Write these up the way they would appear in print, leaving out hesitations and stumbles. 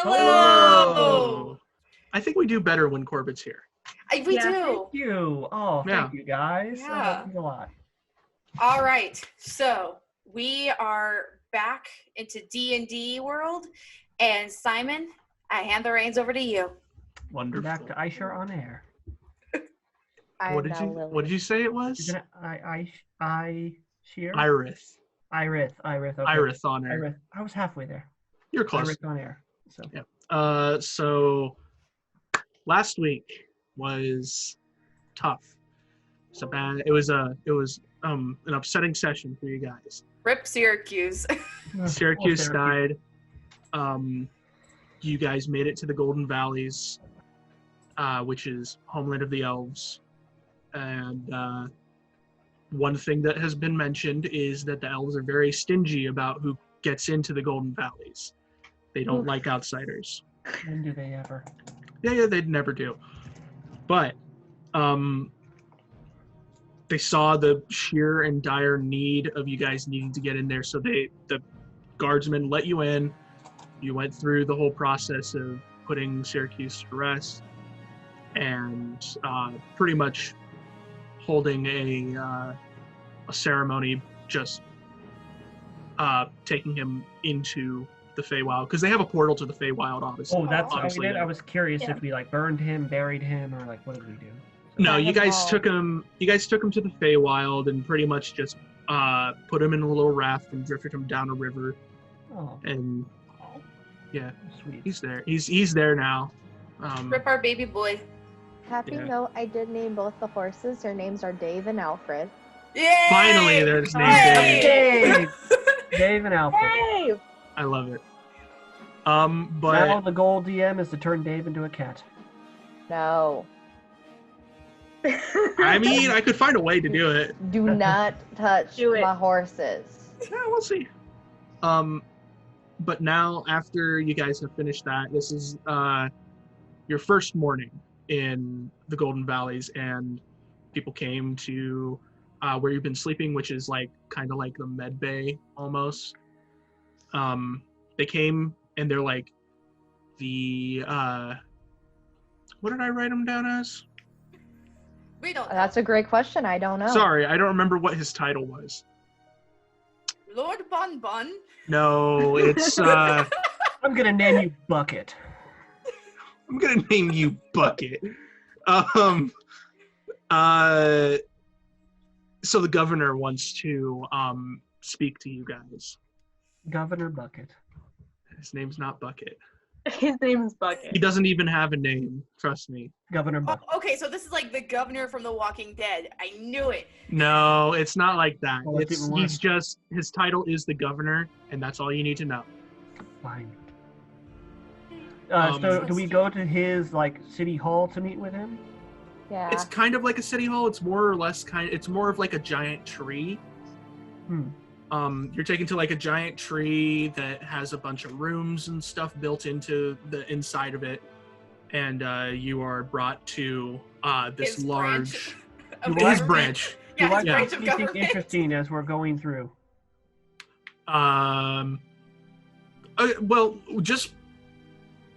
Hello! I think we do better when Corbett's here. We do. Thank you. Oh, Yeah. thank you guys. Yeah. That means a lot. All right. So we are back into D&D world. And Simon, I hand the reins over to you. Wonderful. Back to Aisha on air. What did you say it was? Is it Sheer? Ireth. Ireth. Okay. Ireth on air. Ireth. I was halfway there. You're close. Ireth on air. So. Yeah. So last week was tough. So bad. It was an upsetting session for you guys. Rip Syracuse. Syracuse died. You guys made it to the Golden Valleys, which is homeland of the elves. And one thing that has been mentioned is that the elves are very stingy about who gets into the Golden Valleys. They don't like outsiders. When do they ever? Yeah, they'd never do. But they saw the sheer and dire need of you guys needing to get in there, so the guardsmen let you in. You went through the whole process of putting Syracuse to rest and pretty much holding a ceremony, just taking him into the Feywild, because they have a portal to the Feywild, obviously. Oh, that's how we obviously. did? I was curious if we burned him, buried him, or what did we do? No, you guys took him to the Feywild and pretty much just put him in a little raft and drifted him down a river. Oh. And yeah, sweet. He's there. He's there now. Rip our baby boy. Happy note, I did name both the horses. Their names are Dave and Alfred. Yay! Finally, there's named Dave. Dave and Alfred. Dave! I love it. But now the goal DM is to turn Dave into a cat. No. I mean, I could find a way to do it. Do not touch my horses. Yeah, we'll see. But now, after you guys have finished that, this is your first morning in the Golden Valleys, and people came to where you've been sleeping, which is kind of like the med bay almost. They came and they're like the what did I write them down as? We don't know. That's a great question. I don't know. Sorry, I don't remember what his title was. Lord Bon Bon? No, it's I'm gonna name you Bucket. I'm gonna name you Bucket. So the governor wants to speak to you guys. Governor Bucket. His name's not Bucket. His name's Bucket. He doesn't even have a name, trust me. Governor Bucket. Oh, okay, so this is like the governor from The Walking Dead. I knew it. No, it's not like that. Oh, His title is the governor, and that's all you need to know. Fine. So do we go to his city hall to meet with him? Yeah. It's kind of like a city hall. It's more or less it's more of like a giant tree. You're taken to a giant tree that has a bunch of rooms and stuff built into the inside of it, and you are brought to this His large branch. his branch. Yeah, his Do I branch see of anything government. interesting as we're going through? Well, just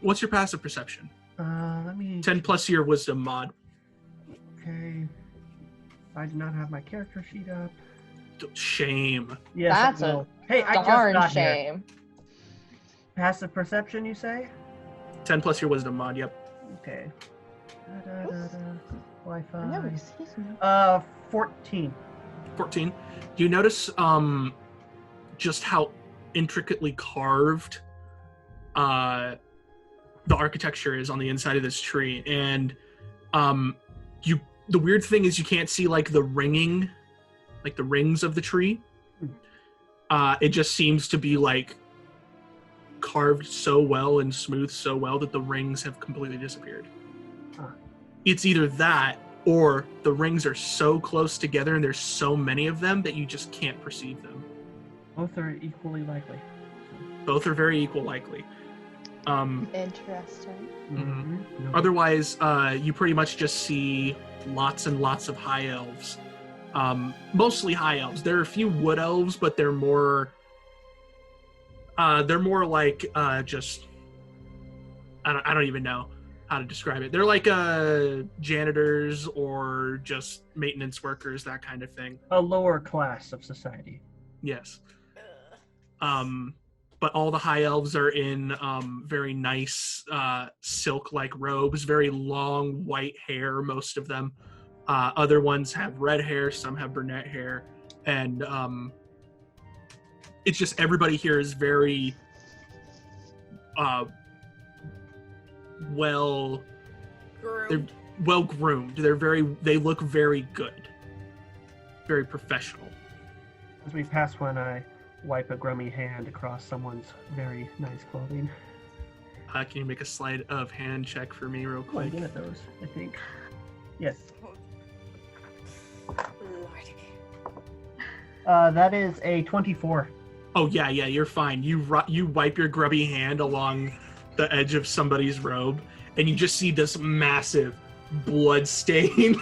what's your passive perception? Let me 10 plus your wisdom mod. Okay. I do not have my character sheet up. Shame. Yes, That's I will. Hey, I just Darn got here. shame. Passive perception, you say? 10 plus your wisdom mod, yep. Okay. No, Wi-Fi. excuse me. 14. 14. Do you notice just how intricately carved the architecture is on the inside of this tree? And the weird thing is you can't see the ringing, the rings of the tree. It just seems to be carved so well and smoothed so well that the rings have completely disappeared. It's either that or the rings are so close together and there's so many of them that you just can't perceive them. Both are equally likely. Both are very equal likely. Interesting. No. Otherwise, you pretty much just see lots and lots of high elves. Mostly high elves. There are a few wood elves, but they're more like just I don't even know how to describe it. They're like janitors or just maintenance workers, that kind of thing. A lower class of society. Yes. But all the high elves are in very nice silk-like robes, very long white hair, most of them. Other ones have red hair, some have brunette hair, and it's just everybody here is very well groomed. They look very good, very professional. As we pass one, I wipe a grummy hand across someone's very nice clothing. Can you make a sleight of hand check for me real Oh, quick? I get those, I think. Yes. That is a 24. Oh yeah, you're fine. You wipe your grubby hand along the edge of somebody's robe, and you just see this massive blood stain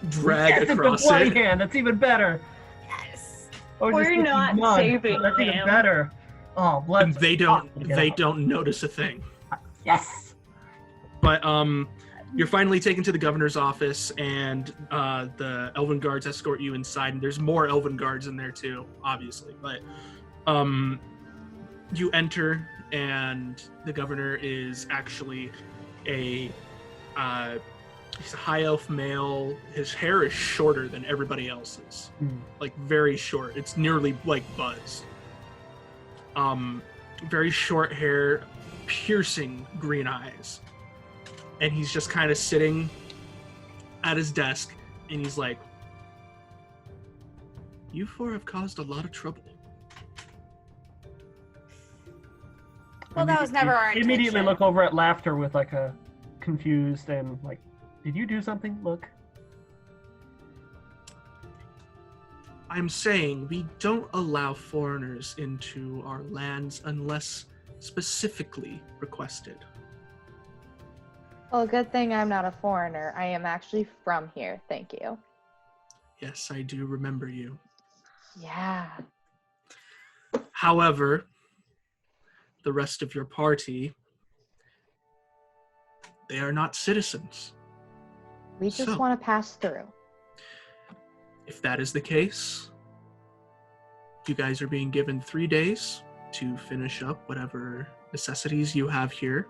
drag across it's a bloody it. hand. That's even better. Yes. Or We're just not blood. saving That's even him. better. Oh, blood. And they don't notice a thing. Yes. But you're finally taken to the governor's office, and the elven guards escort you inside. And there's more elven guards in there too, obviously. But you enter, and the governor is actually he's a high elf male. His hair is shorter than everybody else's, like very short. It's nearly like Buzz. Very short hair, piercing green eyes. And he's just kind of sitting at his desk, and he's like, "You four have caused a lot of trouble." Well, that was never our intention. Immediately look over at Laughter with like a confused and like, did you do something? Look. I'm saying we don't allow foreigners into our lands unless specifically requested. Well, good thing I'm not a foreigner. I am actually from here. Thank you. Yes, I do remember you. Yeah. However, the rest of your party, they are not citizens. We just So- want to pass through. If that is the case, you guys are being given 3 days to finish up whatever necessities you have here.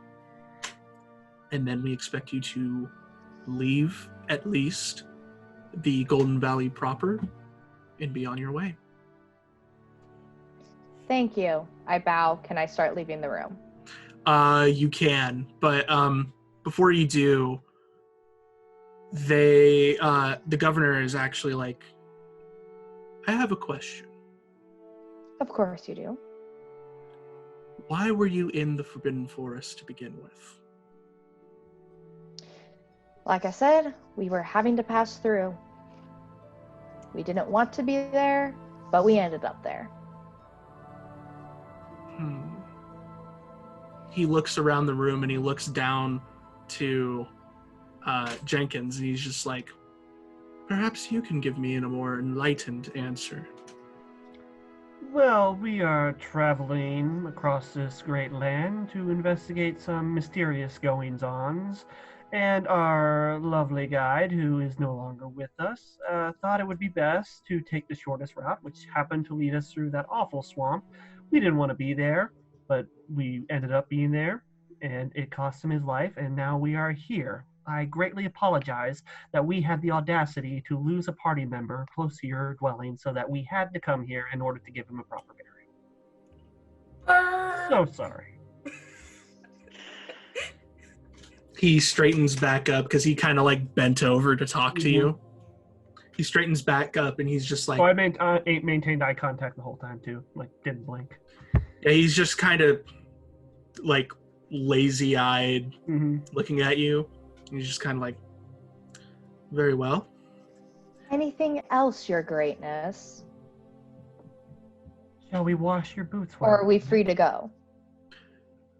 And then we expect you to leave at least the Golden Valley proper and be on your way. Thank you. I bow. Can I start leaving the room? You can, but before you do, the governor is actually like, "I have a question. Of course you do. Why were you in the Forbidden Forest to begin with?" Like I said, we were having to pass through. We didn't want to be there, but we ended up there. He looks around the room and he looks down to Jenkins, and he's just like, "Perhaps you can give me a more enlightened answer." Well, we are traveling across this great land to investigate some mysterious goings-ons, and our lovely guide, who is no longer with us, thought it would be best to take the shortest route, which happened to lead us through that awful swamp. We didn't want to be there, but we ended up being there, and it cost him his life, and now we are here. I greatly apologize that we had the audacity to lose a party member close to your dwelling, so that we had to come here in order to give him a proper burial. So sorry. He straightens back up because he kind of like bent over to talk to you. He straightens back up and he's just like, So I maintained eye contact the whole time too, like didn't blink. yeah, he's just kind of like lazy-eyed looking at you. He's just kind of like, "Very well." Anything else, Your Greatness? Shall we wash your boots? Or are we free to go?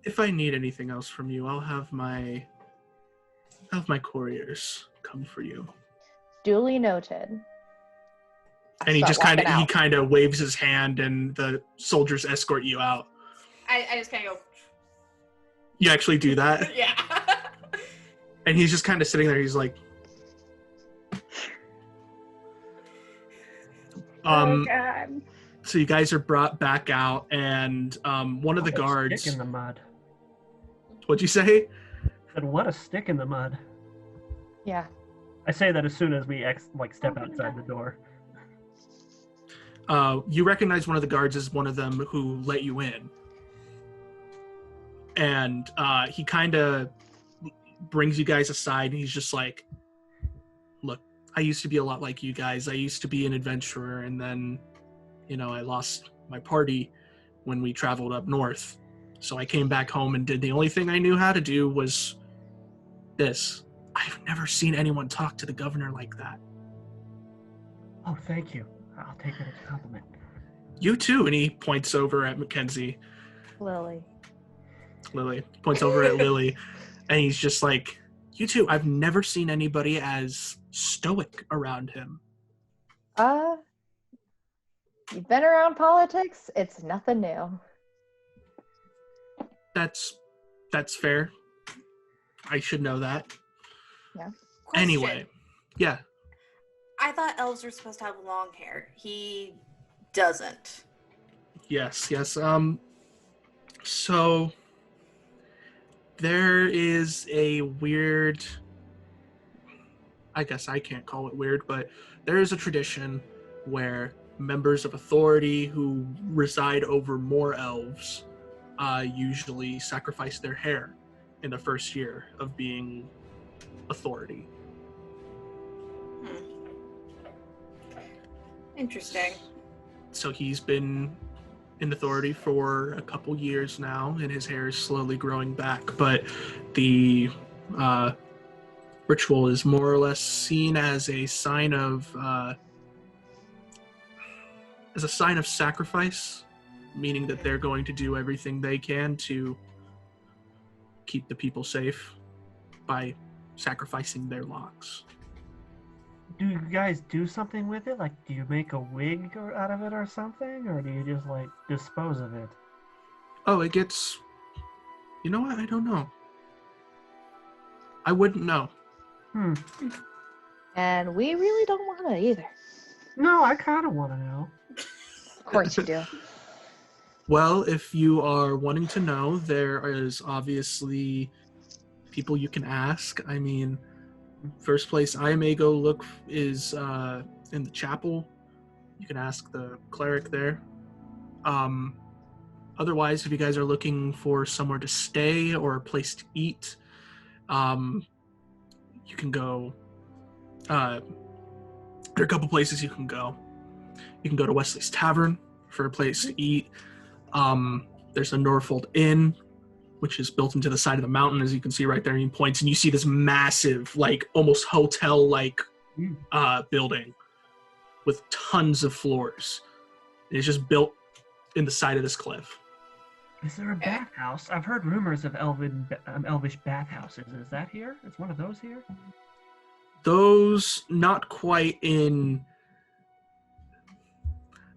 If I need anything else from you, I'll have my couriers come for you. Duly noted. And he Start just walking kind out. of waves his hand, and the soldiers escort you out. I just kind of go, You actually do that? Yeah. And he's just kind of sitting there. He's like, Oh God. so you guys are brought back out, and one of the What a guards. stick in the mud. What'd you say? Said, what a stick in the mud. Yeah. I say that as soon as we step outside the door. You recognize one of the guards as one of them who let you in. And he kind of brings you guys aside, and he's just like, look, I used to be a lot like you guys. I used to be an adventurer, and then, I lost my party when we traveled up north. So I came back home and did the only thing I knew how to do was this. I've never seen anyone talk to the governor like that. Oh, thank you. I'll take it as a compliment. You too. And he points over at Mackenzie. Lily. Lily. Points over at Lily. And he's just like, you too. I've never seen anybody as stoic around him. You've been around politics. It's nothing new. That's fair. I should know that. Yeah. Question. Anyway. Yeah. I thought elves were supposed to have long hair. He doesn't. Yes. So there is a weird, I guess I can't call it weird, but there is a tradition where members of authority who reside over more elves usually sacrifice their hair in the first year of being authority. Interesting. So he's been in authority for a couple years now, and his hair is slowly growing back. But the ritual is more or less seen as a sign of sacrifice, meaning that they're going to do everything they can to keep the people safe by sacrificing their locks. Do you guys do something with it? Like, do you make a wig out of it or something? Or do you just, dispose of it? Oh, it gets... You know what? I don't know. I wouldn't know. And we really don't want to either. No, I kind of want to know. Of course you do. Well, if you are wanting to know, there is obviously people you can ask. I mean, first place I may go look is in the chapel. You can ask the cleric there. Otherwise, if you guys are looking for somewhere to stay or a place to eat, you can go. There are a couple places you can go. You can go to Wesley's Tavern for a place to eat. There's the Norfold Inn, which is built into the side of the mountain, as you can see right there. And he points, and you see this massive, almost hotel-like building with tons of floors. It's just built in the side of this cliff. Is there a bathhouse? I've heard rumors of elvish bathhouses. Is that here? Is one of those here? Those not quite in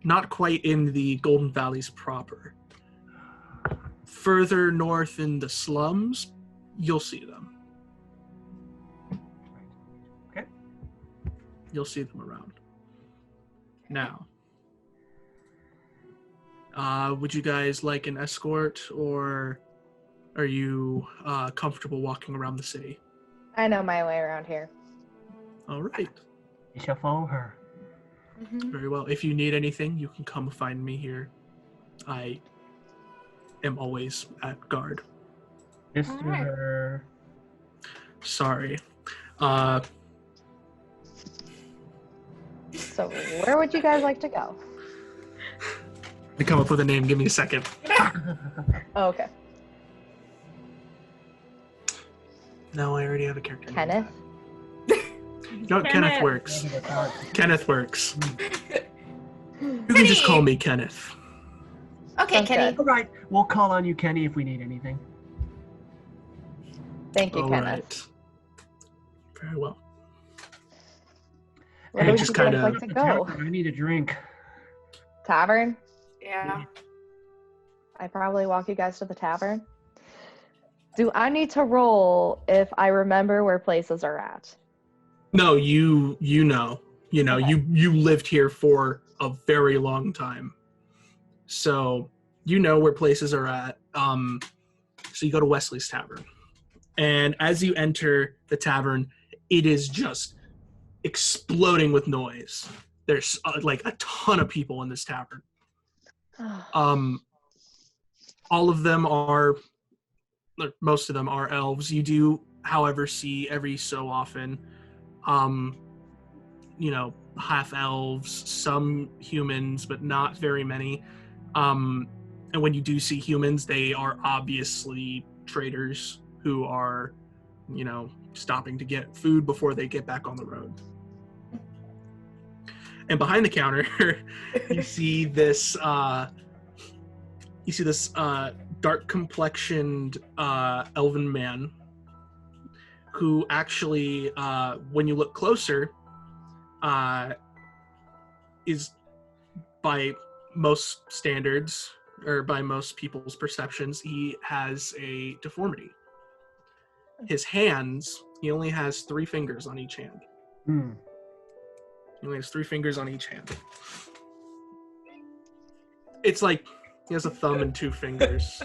the Golden Valleys proper. Further north in the slums, you'll see them. Okay. You'll see them around. Now, would you guys like an escort, or are you comfortable walking around the city? I know my way around here. All right. You shall follow her. Mm-hmm. Very well. If you need anything, you can come find me here. I am always at guard. Mr. Sorry. So where would you guys like to go? To come up with a name, give me a second. Oh, okay. No, I already have a character. Kenneth? No, Kenneth works. Kenneth works. You can just call me Kenneth. Okay, Sounds Kenny. good. All right, we'll call on you, Kenny, if we need anything. Thank you, All Kenneth. right. Very well. Where Hey, would just you guys kinda- like to go? I need a drink. Tavern? Yeah. I'd probably walk you guys to the tavern. Do I need to roll if I remember where places are at? No, you know. Okay. You lived here for a very long time. So you know where places are at. So you go to Wesley's Tavern. And as you enter the tavern, it is just exploding with noise. There's like a ton of people in this tavern. All of them are, most of them are elves. You do, however, see every so often, half elves, some humans, but not very many. And when you do see humans, they are obviously traders who are, stopping to get food before they get back on the road. And behind the counter, you see this dark complexioned elven man who actually, when you look closer, is, by most standards, or by most people's perceptions, he has a deformity. His hands, he only has 3 fingers on each hand. He only has 3 fingers on each hand. It's like he has a thumb and 2 fingers.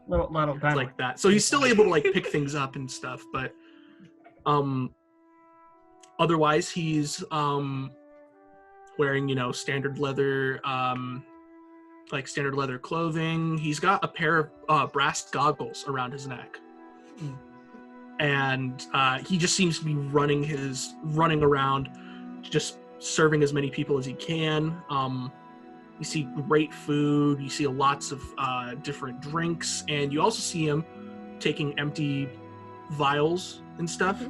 Little It's like that. So he's still able to like pick things up and stuff, but otherwise he's wearing, standard leather standard leather clothing. He's got a pair of brass goggles around his neck. And he just seems to be running around, just serving as many people as he can. You see great food. You see lots of different drinks, and you also see him taking empty vials and stuff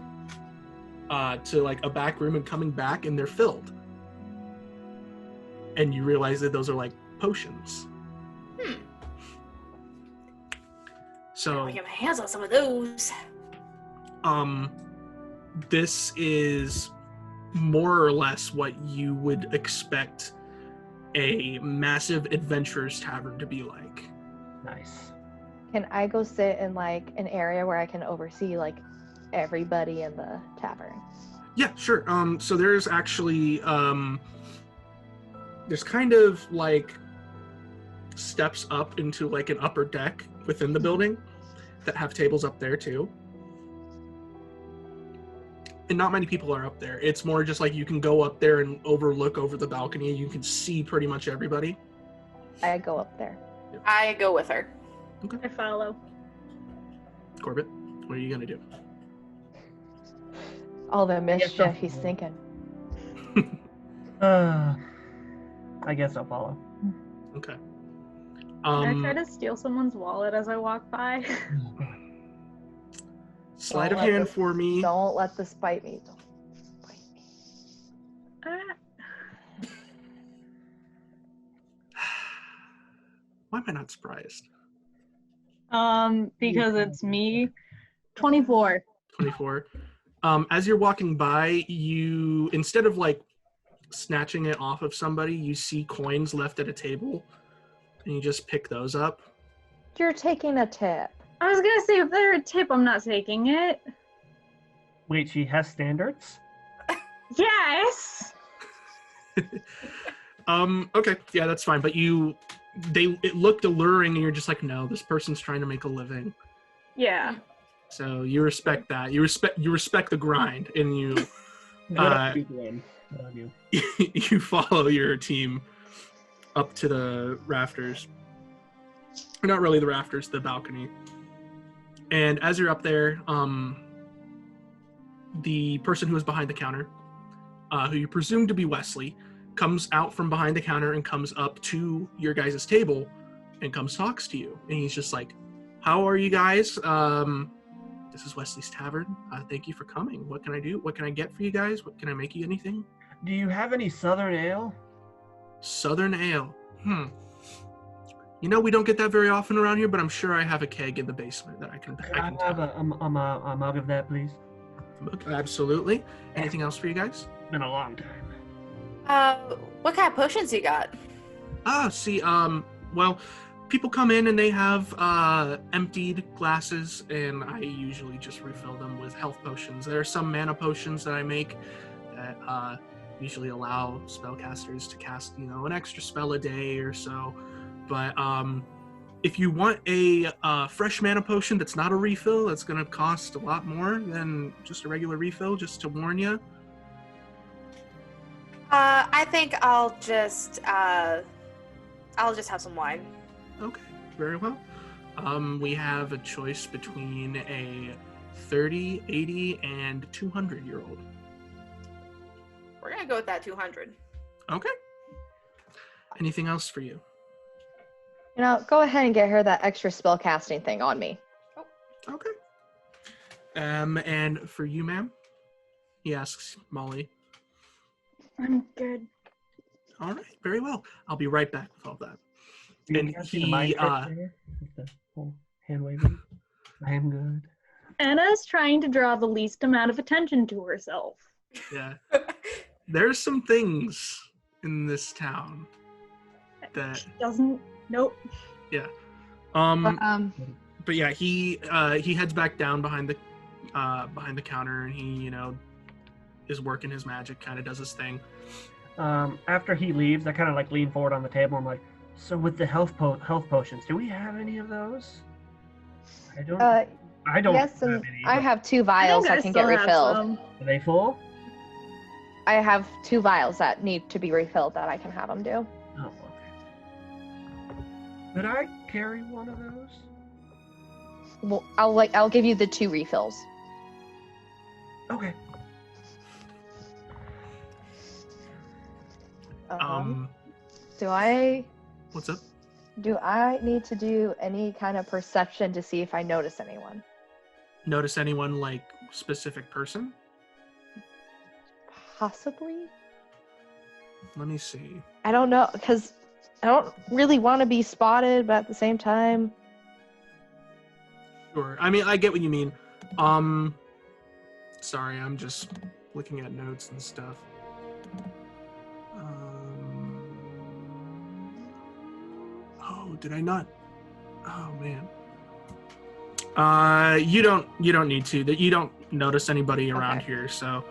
to like a back room and coming back, and they're filled. And you realize that those are like potions. So I'll get my hands on some of those. This is more or less what you would expect a massive adventurer's tavern to be like. Nice. Can I go sit in like an area where I can oversee like everybody in the tavern? Yeah, sure. So there's actually there's kind of like steps up into like an upper deck within the building that have tables up there too. And not many people are up there. It's more just like you can go up there and overlook over the balcony. You can see pretty much everybody. I go up there. I go with her. Okay. I follow. Corbett, what are you going to do? All the guess mischief I'll- he's thinking. I guess I'll follow. Okay. Can I try to steal someone's wallet as I walk by? Sleight of Don't let hand this- for me. Don't let this bite me. Don't bite me. Why am I not surprised? Because it's me. 24. 24. As you're walking by, you, instead of like snatching it off of somebody, you see coins left at a table, and you just pick those up. You're taking a tip. I was gonna say, if they're a tip, I'm not taking it. Wait, she has standards? Yes! Okay, yeah, that's fine. But it looked alluring, and you're just like, no, this person's trying to make a living. Yeah. So you respect that. You respect the grind, and you you follow your team up to the rafters. Or not really the rafters, the balcony. And as you're up there, the person who is behind the counter, who you presume to be Wesley, comes out from behind the counter and comes up to your guys' table and talks to you. And he's just like, how are you guys? This is Wesley's Tavern. Thank you for coming. What can I do? What can I get for you guys? What can I make you anything? Do you have any Southern ale? Southern ale. We don't get that very often around here, but I'm sure I have a keg in the basement that I can I have tap. a mug of that, please. Absolutely. Anything else for you guys? Been a long time. What kind of potions you got? Well, people come in and they have emptied glasses, and I usually just refill them with health potions. There are some mana potions that I make that usually allow spellcasters to cast, an extra spell a day or so. But if you want a fresh mana potion that's not a refill, that's going to cost a lot more than just a regular refill, just to warn you. I think I'll just have some wine. Okay, very well. We have a choice between a 30, 80, and 200-year-old. We're gonna go with that 200. Okay. Anything else for you? Go ahead and get her that extra spell casting thing on me. Okay. And for you, ma'am? He asks Molly. I'm good. All right, very well. I'll be right back with all that. And he, the whole hand waving. I am good. Anna's trying to draw the least amount of attention to herself. Yeah. There's some things in this town that doesn't. Nope. Yeah. But yeah, he heads back down behind the counter, and he is working his magic, kind of does his thing. After he leaves, I kind of like lean forward on the table. I'm like, so with the health potions, do we have any of those? I don't. Yes, have and any, I have 2 vials I can get refilled. Are they full? I have 2 vials that need to be refilled that I can have them do. Oh, okay. Could I carry one of those? Well, I'll give you the 2 refills. Okay. What's up? Do I need to do any kind of perception to see if I notice anyone? Notice anyone, like specific person? Possibly. Let me see. I don't know, because I don't really want to be spotted, but at the same time. Sure. I mean, I get what you mean. Sorry, I'm just looking at notes and stuff. Oh, did I not? Oh man. You don't need to. That you don't notice anybody around here. So,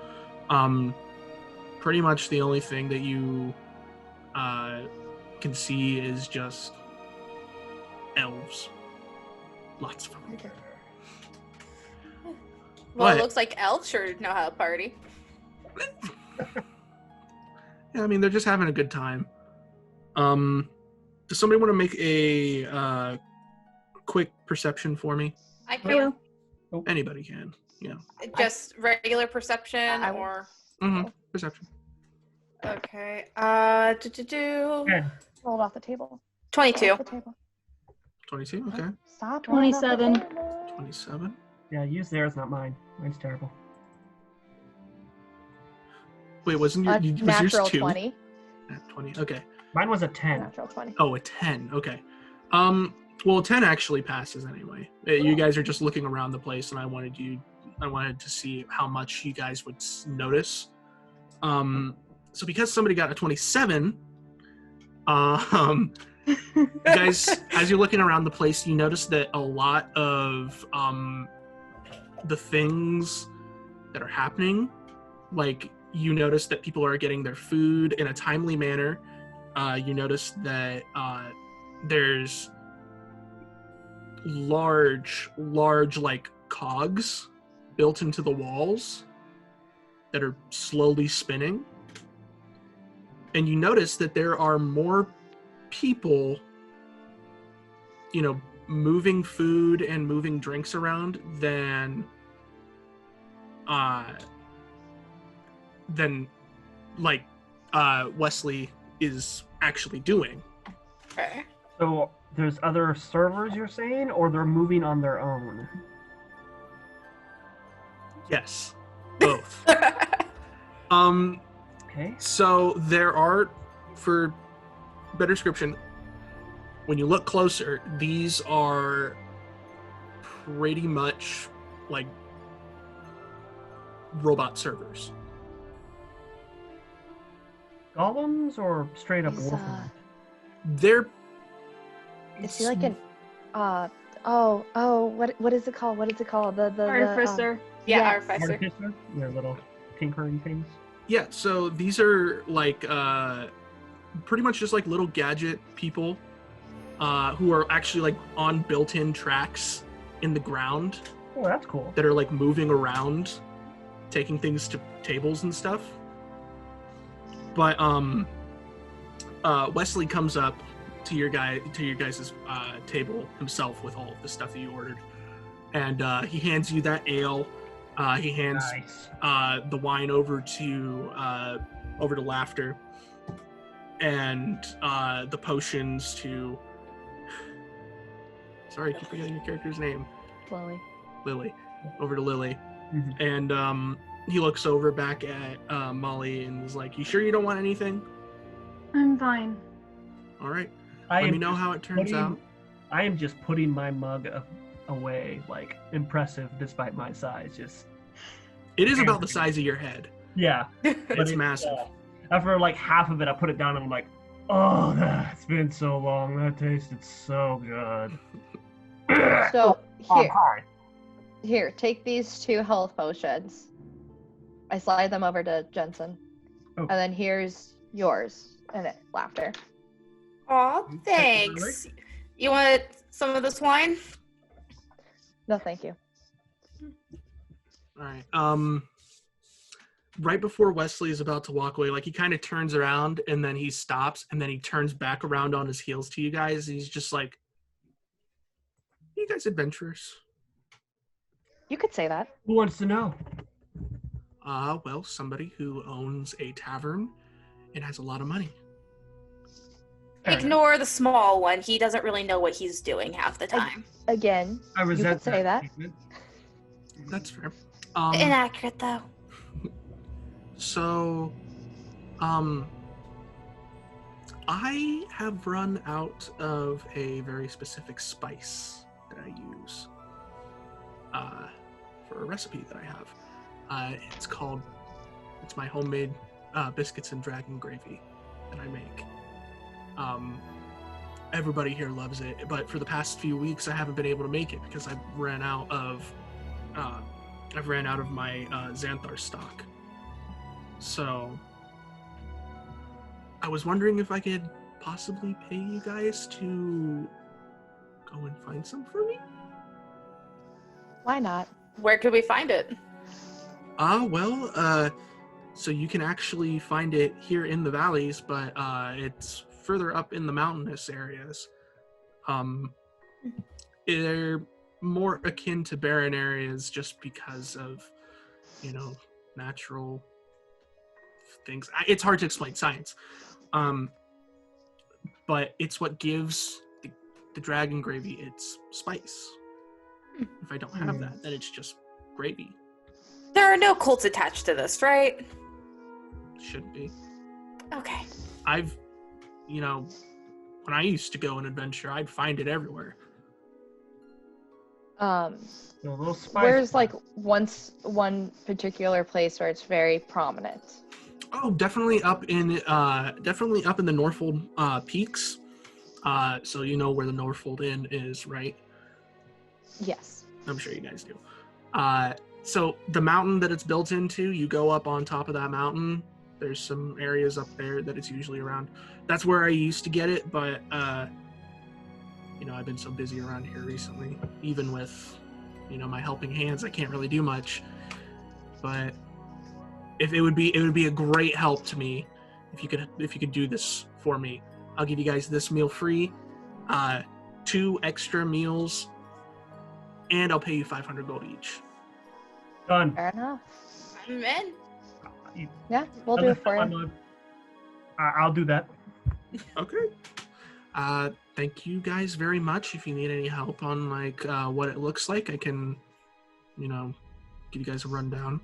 pretty much the only thing that you can see is just elves. Lots of them. Well, it looks like elves sure know how to party. Yeah, I mean, they're just having a good time. Does somebody want to make a quick perception for me? I can. Anybody can. Yeah. Just regular perception or? Perception. Okay. Rolled off the table. 22. 22. Okay. Stop. 27. 27. Yeah, use theirs, not mine. Mine's terrible. Wait, wasn't your was natural yours 2? 20. 20. Okay. Mine was a 10. Natural 20. Oh, a 10. Okay. Well, 10 actually passes anyway. You guys are just looking around the place, and I wanted to see how much you guys would notice. So because somebody got a 27, you guys, as you're looking around the place, you notice that a lot of the things that are happening, like you notice that people are getting their food in a timely manner. You notice that there's large like cogs built into the walls that are slowly spinning. And you notice that there are more people, moving food and moving drinks around than Wesley is actually doing. Okay. So there's other servers, you're saying, or they're moving on their own? Yes, both. Okay. So there are, for better description, when you look closer, these are pretty much like robot servers. Golems or straight up wolf? They're Is he like an what is it called? What is it called? The Artificer. Yeah, Yes. Artificer. Artificer? Their little tinkering things. Yeah, so these are like pretty much just like little gadget people who are actually like on built-in tracks in the ground Oh, that's cool. that are like moving around, taking things to tables and stuff. But Wesley comes up to your guys' table himself with all of the stuff that you ordered, and he hands you that ale. He hands Nice. the wine over to Laughter, and the potions to. Sorry, I keep forgetting your character's name. Lily. Over to Lily, Mhm. and he looks over back at Molly and is like, "You sure you don't want anything?" I'm fine. All right. I Let am me know just how it turns out. I am just putting my mug away, like impressive despite my size. Just It is about the size of your head. yeah, It's massive. After like half of it, I put it down and I'm like, oh, that's been so long. That tasted so good. So Oh, hi. here, take these 2 health potions. I slide them over to Jensen. Oh. And then here's yours. And Laughter. Aw, thanks. You want some of this wine? No, thank you. All right. Right before Wesley is about to walk away, like he kind of turns around and then he stops and then he turns back around on his heels to you guys. And he's just like, "You guys adventurous?" You could say that. Who wants to know? Well, somebody who owns a tavern and has a lot of money. Ignore the small one. He doesn't really know what he's doing half the time. Again, I you resent could say that. statement. That's fair. Inaccurate, though. So, I have run out of a very specific spice that I use for a recipe that I have. It's my homemade biscuits and dragon gravy that I make. Everybody here loves it, but for the past few weeks I haven't been able to make it because I've ran out of my Xanthar stock. So I was wondering if I could possibly pay you guys to go and find some for me. Why not? Where could we find it? So you can actually find it here in the valleys, but it's further up in the mountainous areas. They're more akin to barren areas just because of, natural things. It's hard to explain science. But it's what gives the dragon gravy its spice. If I don't have that, then it's just gravy. There are no cults attached to this, right? Shouldn't be. Okay. When I used to go on adventure, I'd find it everywhere. A little spice. Where's like one particular place where it's very prominent? Oh, definitely up in the Norfold peaks. So you know where the Norfold Inn is, right? Yes. I'm sure you guys do. So the mountain that it's built into, you go up on top of that mountain. There's some areas up there that it's usually around. That's where I used to get it, but I've been so busy around here recently. Even with, my helping hands, I can't really do much. But if it would be a great help to me if you could do this for me. I'll give you guys this meal free, 2 extra meals, and I'll pay you 500 gold each. Done. Fair enough. I'm in. Yeah, we'll do it for you. I'll do that. Okay. Thank you guys very much. If you need any help on what it looks like, I can, give you guys a rundown.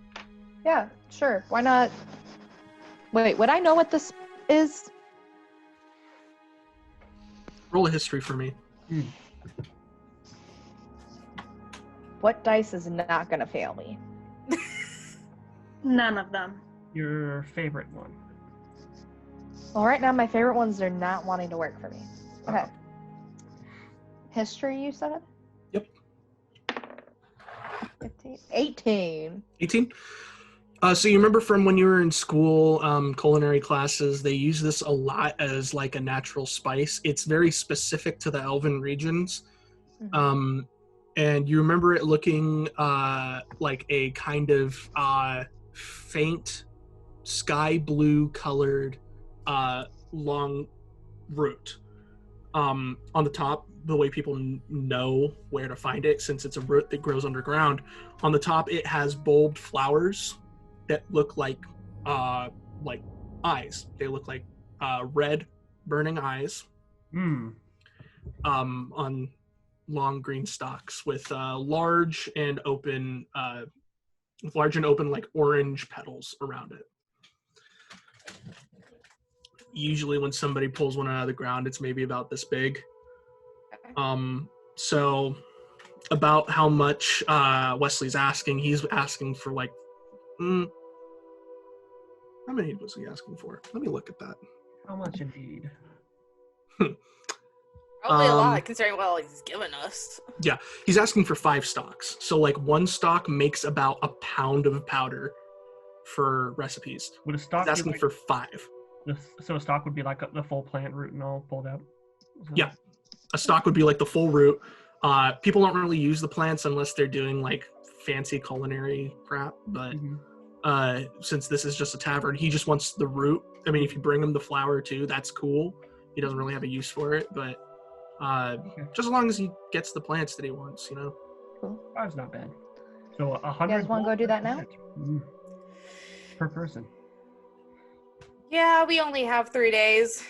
Yeah, sure. Why not? Wait, would I know what this is? Roll a history for me. What dice is not going to fail me? None of them. Your favorite one. Well, right now my favorite ones are not wanting to work for me. Okay. History, you said? Yep. 15? 18. 18? So you remember from when you were in school, culinary classes, they use this a lot as like a natural spice. It's very specific to the Elven regions. Mm-hmm. And you remember it looking like a kind of faint sky blue colored long root. On the top, the way people know where to find it, since it's a root that grows underground, on the top it has bulbed flowers that look like eyes. They look like red burning eyes on long green stalks with large and open like orange petals around it. Usually when somebody pulls one out of the ground, it's maybe about this big. So about how much Wesley's asking, he's asking for like how many was he asking for? Let me look at that. How much indeed? Probably a lot, considering what he's given us. Yeah, he's asking for 5 stalks. So like 1 stalk makes about a pound of powder for recipes. Would a stalk He's asking be like, for 5. so a stalk would be like the full plant root and all pulled out? Yeah, a stalk would be like the full root. People don't really use the plants unless they're doing like fancy culinary crap, but since this is just a tavern, he just wants the root. I mean, if you bring him the flower too, that's cool. He doesn't really have a use for it, but just as long as he gets the plants that he wants, you know. Cool. That's not bad. So 100. You guys want to go do that now? Per person. Yeah, we only have 3 days,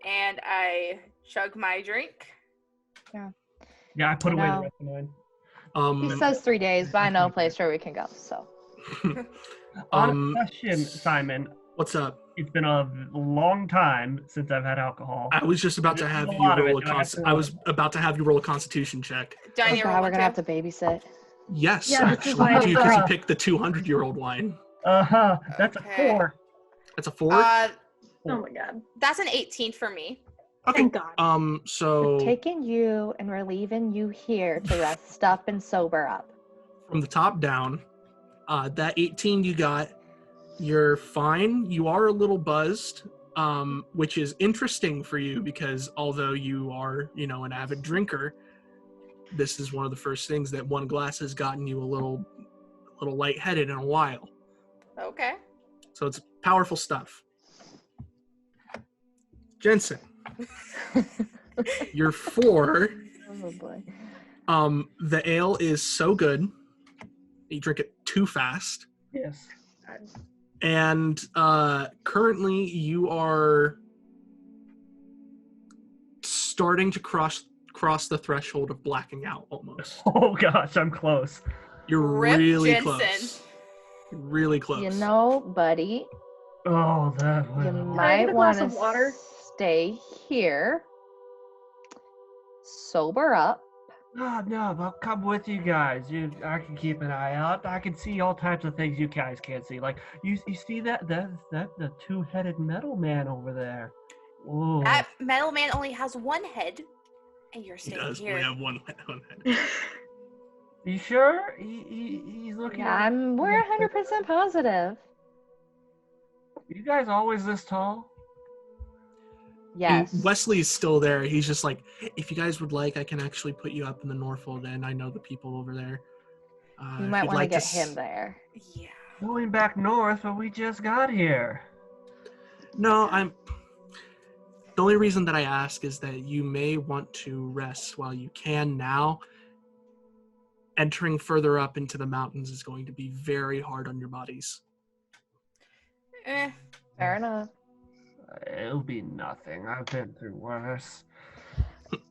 and I chug my drink. Yeah, I put away the No. rest of mine. He says 3 days, but I know a place where we can go, so. On a question, Simon. What's up? It's been a long time since I've had alcohol. I was just about to have you roll I was about to have you roll a Constitution check. Don't Oh you God, roll we're one gonna have too? to babysit. Yes, Yeah, this is actually, why- because you picked the 200-year-old wine. That's Okay. a 4. That's a 4. Oh my god. That's an 18 for me. Okay. Thank God. We're So taking you and we're leaving you here to rest up and sober up. from the top down, that 18 you got, you're fine. You are a little buzzed, which is interesting for you because although you are, an avid drinker, this is one of the first things that one glass has gotten you a little lightheaded in a while. Okay. So it's powerful stuff. Jensen, you're 4. Oh boy. The ale is so good. You drink it too fast. Yes. And currently you are starting to cross the threshold of blacking out almost. Oh gosh, I'm close. You're Rip really Jensen. close. You're really close. You know, buddy, Oh, that you was. I might get a want glass to of water? stay here, sober up. No, I'll come with you guys. I can keep an eye out. I can see all types of things you guys can't see. Like you see that the 2-headed metal man over there. Ooh. That metal man only has 1 head, and you're He staying does here. only have one head. You sure? He's looking. Yeah, we're 100% positive. You guys always this tall? Yes. And Wesley's still there. He's just like, if you guys would like, I can actually put you up in the Norfold Inn. I know the people over there. You If might you'd want to like get him there. Yeah. Going back north, but we just got here. No, the only reason that I ask is that you may want to rest while you can now. Entering further up into the mountains is going to be very hard on your bodies. Fair enough. It'll be nothing. I've been through worse.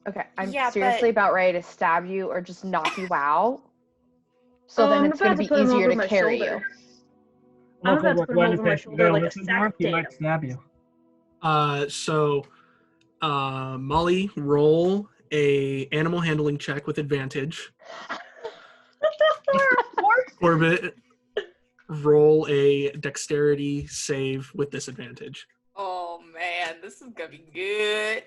Okay, I'm Yeah, seriously about ready to stab you or just knock you out. So then I'm it's going about to be put him easier over to my carry shoulder. you. I'm about to put him over my shoulder like a sack He potato. might stab you. So Molly, roll a animal handling check with advantage. Corbett, roll a dexterity save with disadvantage. Oh man, this is gonna be good.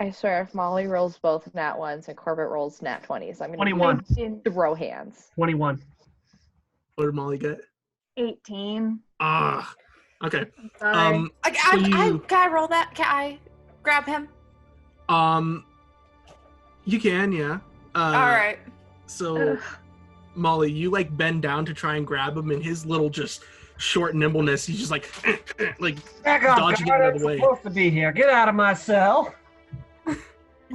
I swear, if Molly rolls both nat ones and Corbett rolls nat 20s, I'm going 21. to throw hands. 21. What did Molly get? 18. Ah, okay. Sorry. Can I roll that? Can I grab him? You can, yeah. All right. So, Molly, you like bend down to try and grab him, and his little just short nimbleness, he's just like Back up, dodging it guard. out of I'm the way. supposed to be here. Get out of my cell.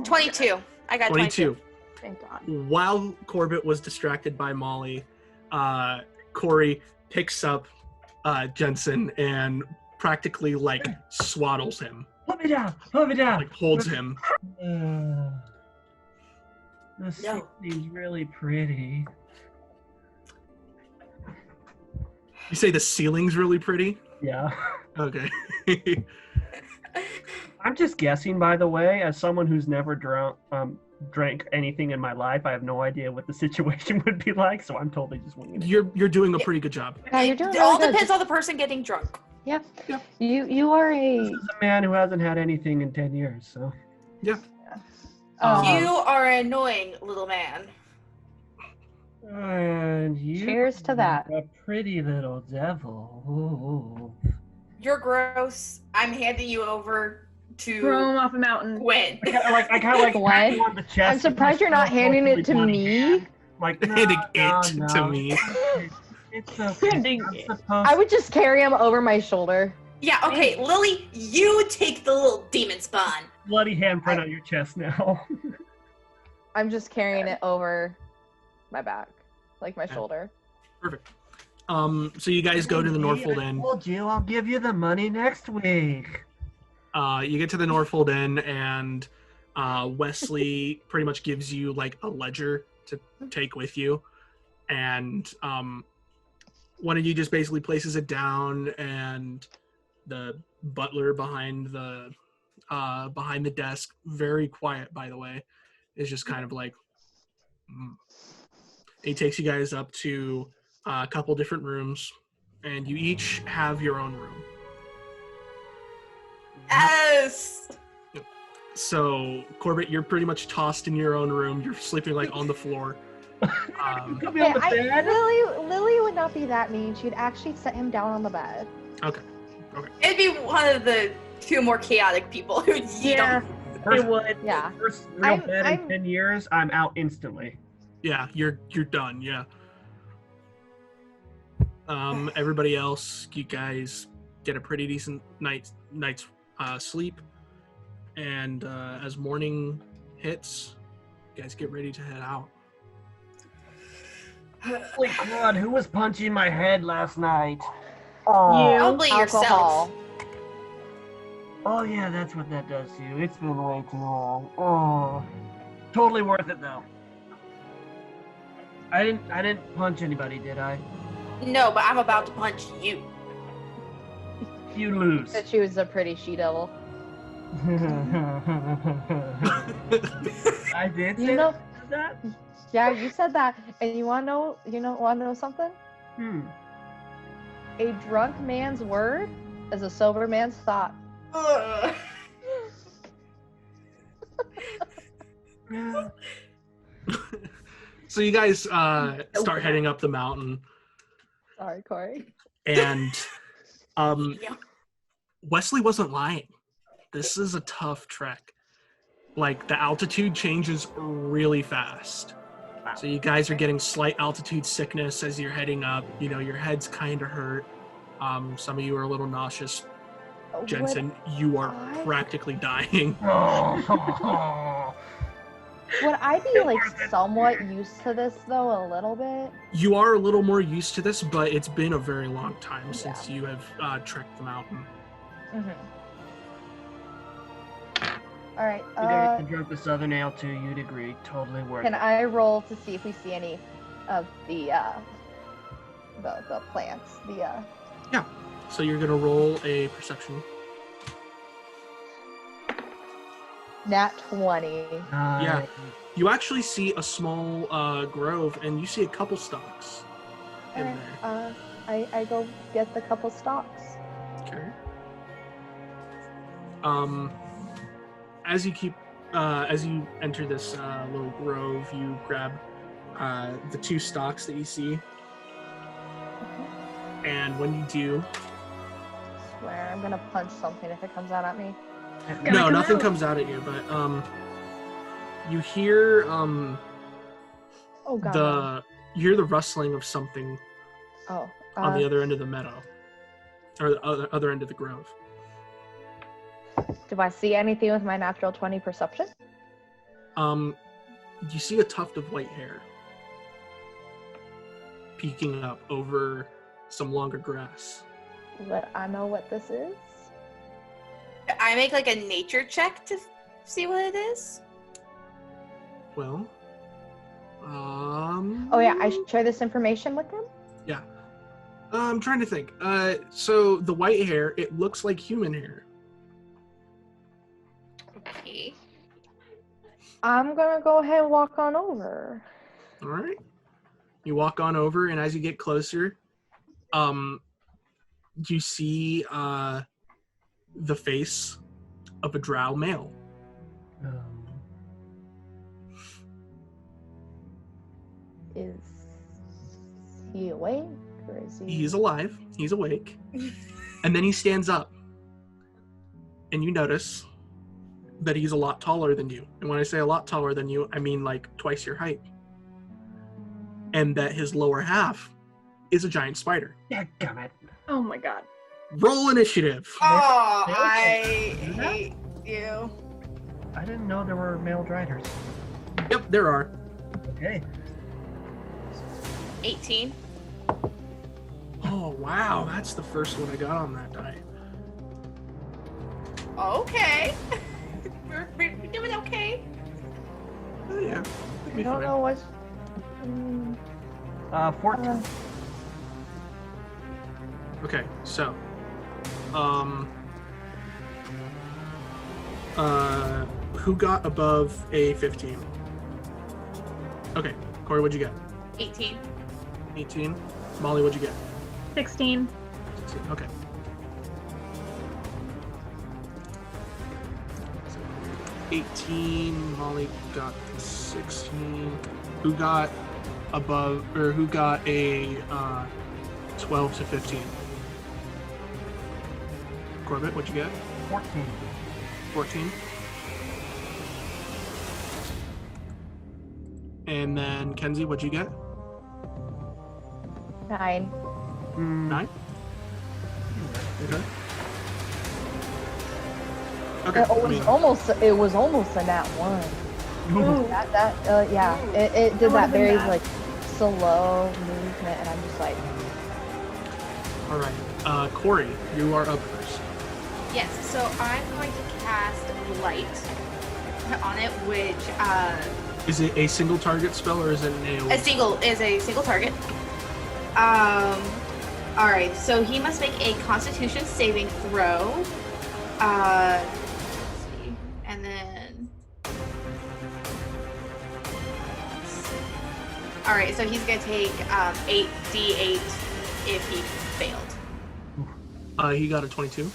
22. I got 22. Thank God. While Corbett was distracted by Molly, Corey picks up Jensen and practically like swaddles him, Put me down. Put me down. like holds him. This No. seems really pretty. You say the ceiling's really pretty? Yeah. Okay. I'm just guessing, by the way, as someone who's never drank anything in my life, I have no idea what the situation would be like, so I'm totally just winging it. You're doing a pretty good job. Yeah, you're doing It all really good. depends on the person getting drunk. Yeah. Yeah. You are a... This is a man who hasn't had anything in 10 years, so. Yeah. You are an annoying little man. And you Cheers to that. A pretty little devil. Ooh. You're gross. I'm handing you over Throw to him off a mountain. Gwen. I kind of like What? pat you on the chest. I'm surprised you're not handing it to me. Like, no, Handing no, it no. to me. It's okay. Handing I'm it. supposed I would just carry him over my shoulder. Yeah, okay, Lily, you take the little demon spawn. bloody handprint on your chest now. I'm just carrying it over my back, like my Yeah. shoulder. Perfect. So you guys go to the Norfold I Inn. told you I'll give you the money next week. You get to the Norfold Inn, and Wesley pretty much gives you like a ledger to take with you, and one of you just basically places it down, and the butler behind the desk, very quiet by the way, is just kind of like, he takes you guys up to a couple different rooms, and you each have your own room. Yes! So, Corbett, you're pretty much tossed in your own room. You're sleeping like on the floor. Put me on the bed. Lily would not be that mean. She'd actually set him down on the bed. Okay. It'd be one of the two more chaotic people who'd eat Yeah, them. it would. Yeah. First real I'm- bed I'm- in 10 years, I'm out instantly. Yeah, you're done. Yeah. Everybody else, you guys get a pretty decent night's sleep, and as morning hits, you guys get ready to head out. Holy God, who was punching my head last night? You. Probably yourself. Alcohol. Oh yeah, that's what that does to you. It's been way too long. Oh, totally worth it though. I didn't punch anybody, did I? No, but I'm about to punch you. You lose. That she was a pretty she-devil. I did You say know, that. yeah, you said that, and you want to know something? A drunk man's word is a sober man's thought. Ugh. Yeah. So you guys start heading up the mountain, Sorry, Corey. and Yeah. Wesley wasn't lying. This is a tough trek. Like, the altitude changes really fast. So you guys are getting slight altitude sickness as you're heading up. You know, your head's kind of hurt. Some of you are a little nauseous. Jensen, you are I- practically dying. Oh. Would I be like somewhat used to this though, a little bit? You are a little more used to this, but it's been a very long time since Yeah. you have trekked the mountain. Mm-hmm. All right. I drunk the Southern Ale too. You'd agree. Totally worth Can it. I roll to see if we see any of the plants? So you're going to roll a perception. Nat 20. Yeah. You actually see a small grove, and you see a couple stalks in Alright, there. I go get the couple stalks. Okay. As you keep as you enter this little grove, you grab the 2 stalks that you see, and when you do, Swear, I'm gonna punch something if it comes out at me. no, nothing comes out at you, but you hear Oh god. you hear the rustling of something Oh. on the other end of the meadow, or the other end of the grove. Do I see anything with my natural 20 perception? You see a tuft of white hair peeking up over some longer grass. Would I know what this is? I make like a nature check to see what it is. Well, Oh yeah, I share this information with them? Yeah. I'm trying to think. So the white hair, it looks like human hair. Okay. I'm gonna go ahead and walk on over. All right. You walk on over, and as you get closer, you see the face of a drow male. Is he awake or is he? He's alive. He's awake. And then he stands up, and you notice that he's a lot taller than you. And when I say a lot taller than you, I mean like twice your height. And that his lower half is a giant spider. Dadgummit. Oh my god. Roll initiative. Oh, Male I driders. hate you. I didn't know there were male driders. Yep, there are. Okay. 18. Oh, wow. That's the first one I got on that die. Okay. we're doing okay. Oh, yeah. I don't know what's. 14. Okay, so. Who got above a 15? Okay, Corey, what'd you get? 18. 18. Molly, what'd you get? 16. 16. Okay. Molly got 16. Who got above, or who got a 12 to 15? Corbett, what'd you get? 14. 14. And then Kenzie, what'd you get? 9. 9? Okay. Okay. It was almost a nat 1. Ooh. Yeah, it did that would've been very bad. like slow movement, and I'm just like, All right. Corey, you are up first. Yes, so I'm going to cast light on it, which Is it a single target spell or is it an AoE? a single target. All right, so he must make a Constitution saving throw. Let's see, and then. All right, so he's gonna take 8d8 if he failed. He got a 22.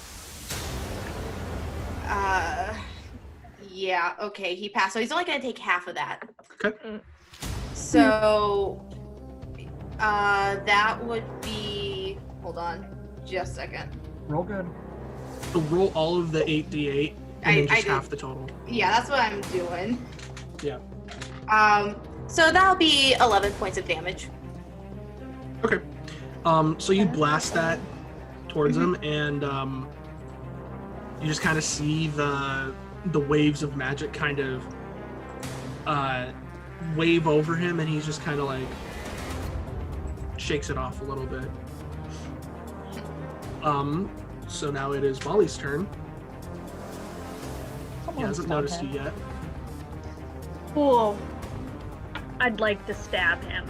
Yeah, okay, he passed. So he's only gonna take half of that. Okay. So, that would be. Hold on, just a second. Roll good. So roll all of the 8d8 and then just half the total. Yeah, that's what I'm doing. Yeah. So that'll be 11 points of damage. Okay. So you blast that towards him, and you just kind of see the waves of magic kind of wave over him, and he's just kind of like shakes it off a little bit. So now it is Molly's turn. He hasn't noticed you yet. Cool. I'd like to stab him.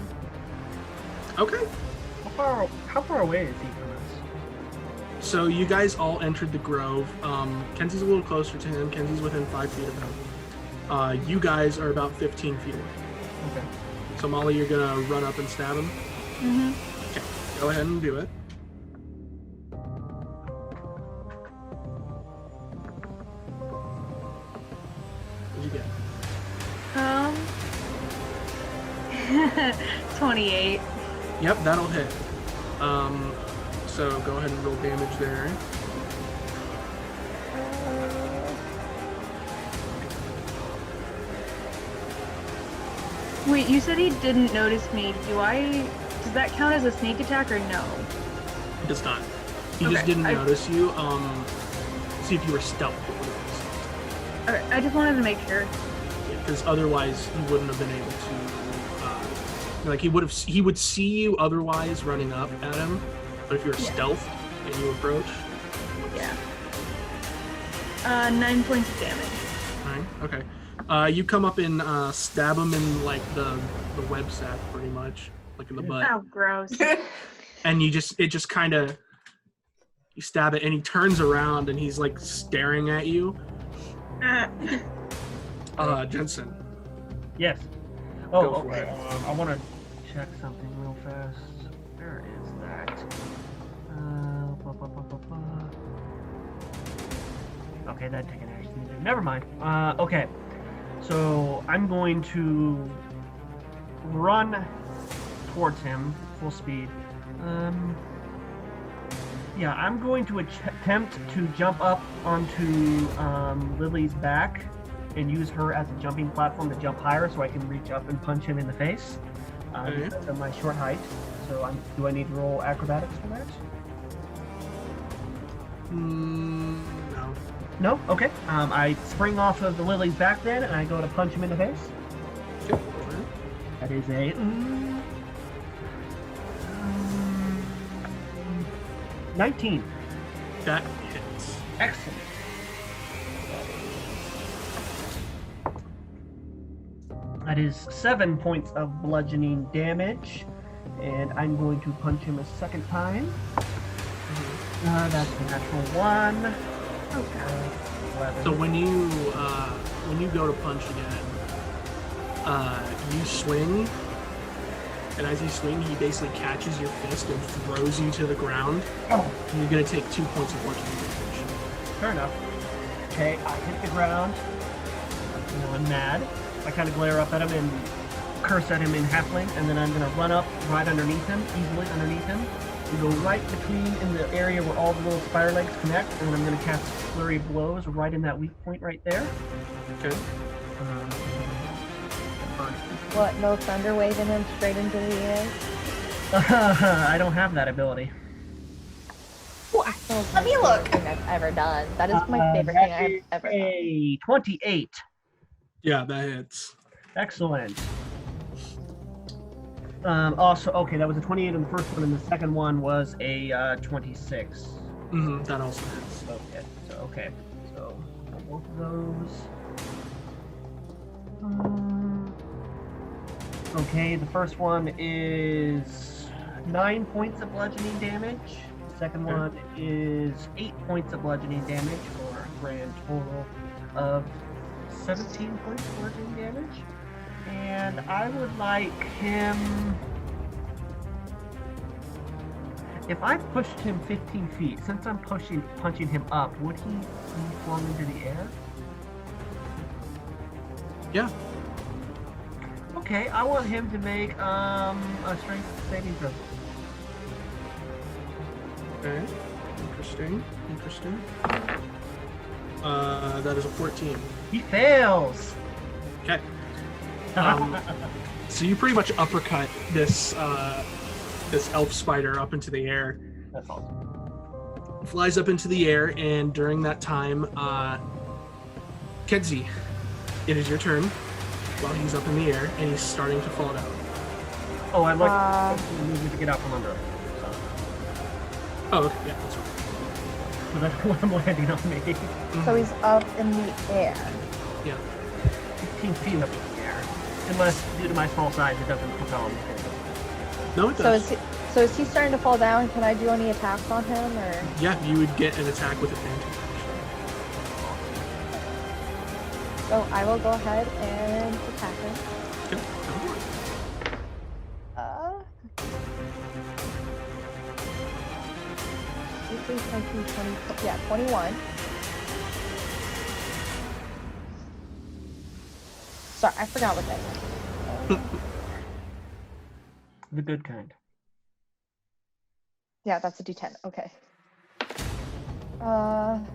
Okay. How far away is he from us? So you guys all entered the grove. Kenzie's a little closer to him. Kenzie's within 5 feet of him. You guys are about 15 feet away. Okay. So Molly, you're gonna run up and stab him? Mm-hmm. Okay, go ahead and do it. What'd you get? 28. Yep, that'll hit. So go ahead and roll damage there. Wait, you said he didn't notice me. Does that count as a sneak attack or no? It does not. He just didn't notice you. See if you were stealth. Okay, I just wanted to make sure. Because otherwise he wouldn't have been able to. Like he would see you otherwise running up at him, but if you're stealth and you approach. Yeah. 9 points of damage. 9. Okay. You come up and stab him in like the web sack, pretty much, like in the butt. Oh, gross. And you just kind of stab it, and he turns around and he's like staring at you. Jensen. Yes. Go Oh, for okay. it. I want to check something real fast. Where is that? Okay, that'd take an action. Never mind. Okay. So I'm going to run towards him full speed. Yeah, I'm going to attempt to jump up onto Lily's back and use her as a jumping platform to jump higher so I can reach up and punch him in the face because of my short height. So do I need to roll acrobatics for that? No. No? Okay. I spring off of the Lily's back then and I go to punch him in the face. Okay. That is a 19. That hits. Excellent. That is 7 points of bludgeoning damage, and I'm going to punch him a second time. That's a natural 1. Okay. 11. So when you go to punch again, you swing, and as you swing, he basically catches your fist and throws you to the ground. Oh. And you're gonna take 2 points of bludgeoning damage. Fair enough. Okay, I hit the ground. I'm mad. I kind of glare up at him and curse at him in halfling, and then I'm going to run up right underneath him, easily underneath him, and go right between in the area where all the little spider legs connect, and then I'm going to cast Flurry of Blows right in that weak point right there. Okay. What, no thunder waving him straight into the air? I don't have that ability. Let me look. Thing I've ever done. That is my favorite thing I've ever done. A 28. Yeah, that hits. Excellent. Also, okay, that was a 28 on the first one, and the second one was a 26. That also hits. Okay. So both of those. Okay, the first one is 9 points of bludgeoning damage. The second one is 8 points of bludgeoning damage for a grand total of 17 points of bludgeoning damage. And I would like him... If I pushed him 15 feet, since I'm punching him up, would he fall into the air? Yeah. Okay, I want him to make a strength saving throw. Okay. Interesting. That is a 14. He fails! Okay. So you pretty much uppercut this elf spider up into the air. That's awesome. Flies up into the air, and during that time, Kedzie, it is your turn while he's up in the air, and he's starting to fall down. Oh, I'd like to move to get out from under him. Oh, okay, yeah, that's right. So that's what I'm landing on me. So he's up in the air. Yeah. 15 feet up in the air. Unless, due to my small size, it doesn't propel him. No, it does. So is he starting to fall down? Can I do any attacks on him, or? Yeah, you would get an attack with advantage. So I will go ahead and attack him. Okay, go for it. 21. Sorry, I forgot what that was. The good kind. Yeah, that's a D10. Okay. 7,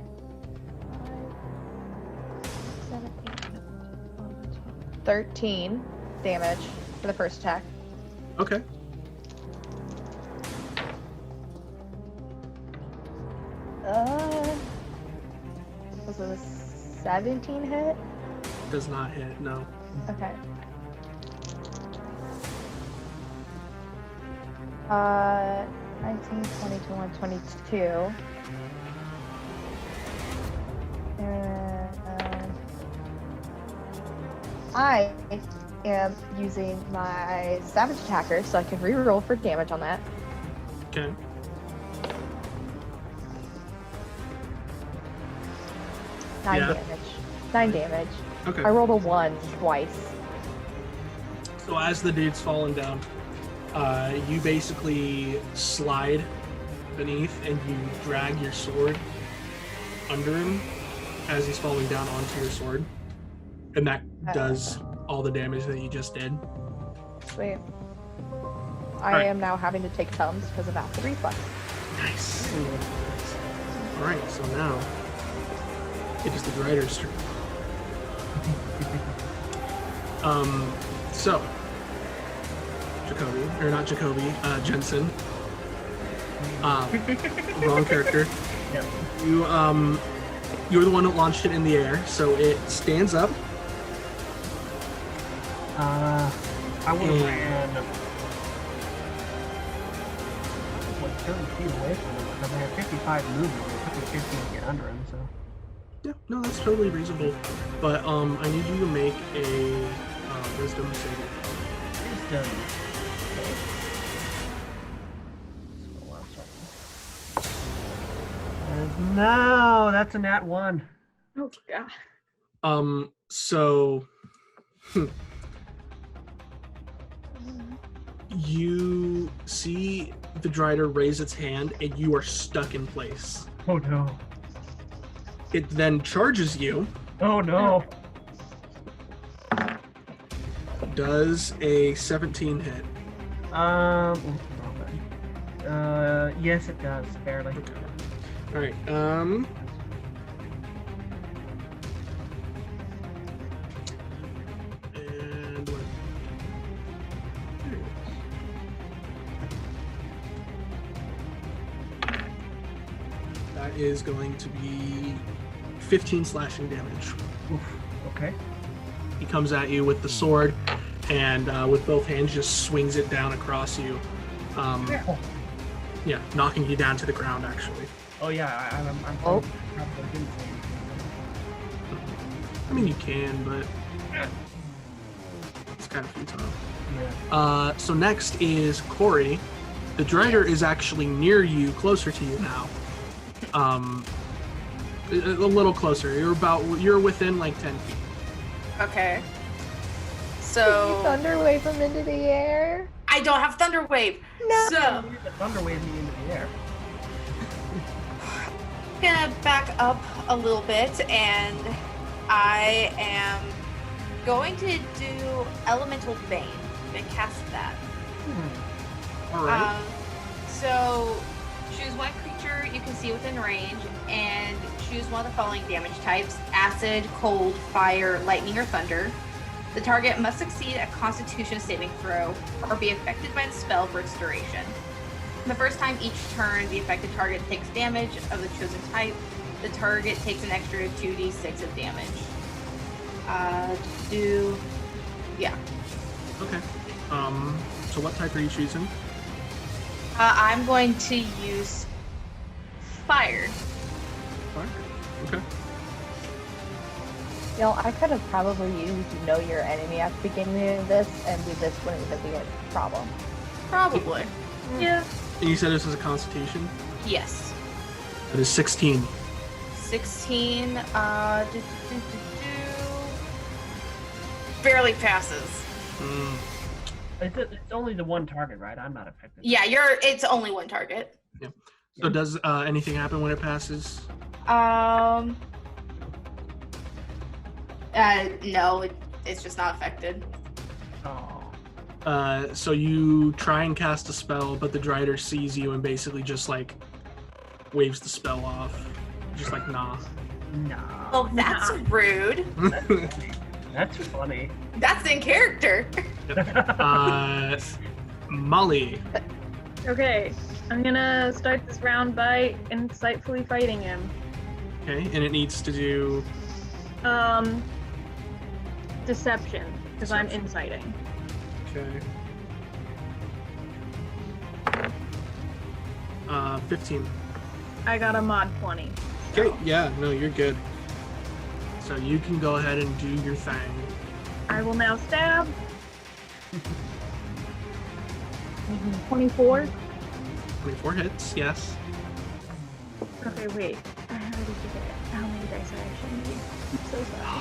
8, 9, 10, 13 damage for the first attack. Okay. Was it a 17 hit? Does not hit, no. Okay. 19, 20, 21, 22. And I am using my Savage Attacker, so I can reroll for damage on that. Okay. Nine Yeah. damage. 9 damage. Okay. I rolled a 1 twice. So as the dude's falling down, you basically slide beneath and you drag your sword under him as he's falling down onto your sword. And that does all the damage that you just did. Sweet. I Alright. am now having to take Tums because of acid reflux. Nice. Alright, so now it is the Drider's turn. So Jacoby, or not Jacoby, Jensen. Wrong character. Yep. You're the one that launched it in the air, so it stands up. I would have ran like 30 feet away from him because I had 55 movement. It took me 15 to get under him, so. Yeah, no, that's totally reasonable. But I need you to make a wisdom saving. Wisdom. No, that's a nat 1. Oh god. So you see the Drider raise its hand and you are stuck in place. Oh no. It then charges you. Oh no. Does a 17 hit. Yes, it does, barely. Okay. All right. And what? There it is. That is going to be 15 slashing damage. Oof. Okay. He comes at you with the sword, and with both hands, just swings it down across you. Yeah, knocking you down to the ground, actually. Oh yeah, I'm Oh. probably didn't say anything. I mean, you can, but it's kind of futile. Yeah. So next is Corey. The Drider is actually near you, closer to you now. A little closer. You're within like 10 feet. Okay. Did So you thunder wave him into the air? I don't have Thunder Wave. No. So The thunder waved me into the air. I'm gonna back up a little bit, and I am going to do Elemental Bane. I'm gonna cast that. All right. So choose one creature you can see within range, and choose one of the following damage types: acid, cold, fire, lightning, or thunder. The target must succeed a Constitution saving throw or be affected by the spell for its duration. The first time each turn the affected target takes damage of the chosen type, the target takes an extra 2d6 of damage. Okay. So what type are you choosing? I'm going to use fire. Fire. Okay. I could have probably used know your enemy at the beginning of this, and this wouldn't even be a problem. Probably. Yeah. And you said this was a Constitution? Yes. That is 16. 16. Barely passes. It's only the one target, right? I'm not affected. Yeah, it's only one target. So does anything happen when it passes? No, it's just not affected. Oh. So you try and cast a spell, but the Drider sees you and basically just like waves the spell off. Just like, nah. No. Oh, that's rude. That's funny. That's in character. Molly. Okay, I'm gonna start this round by insightfully fighting him. Okay, and it needs to do Deception, because I'm inciting. okay. 15. I got a mod 20. Okay, yeah, no, you're good. So you can go ahead and do your thing. I will now stab. 24. 24 hits, yes. Okay, wait. I already forget how many dice I actually need. I'm so sorry.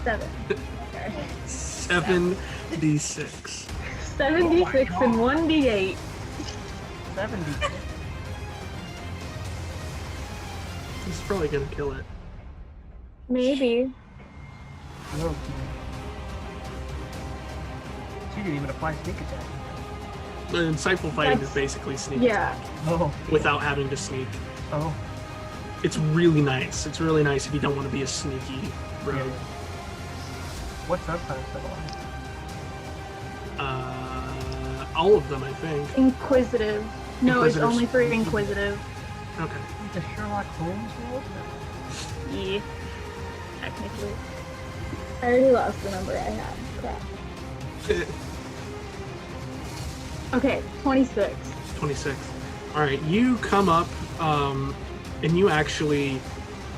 7. Okay. 7d6. 76 and 1d8. 70. This is probably gonna kill it. Maybe. No. She didn't even apply sneak attack. The insightful fighting is basically sneak Yeah. attack Oh. without having to sneak. Oh. It's really nice. It's really nice if you don't want to be a sneaky rogue. Yeah. What subclass are All of them, I think. Inquisitive. No, it's Inquisitor's- only for Inquisitive. Okay. the Sherlock Holmes rule? Yeah. Technically. I already lost the number I had. Crap. Okay, 26. 26. All right, you come up, and you actually,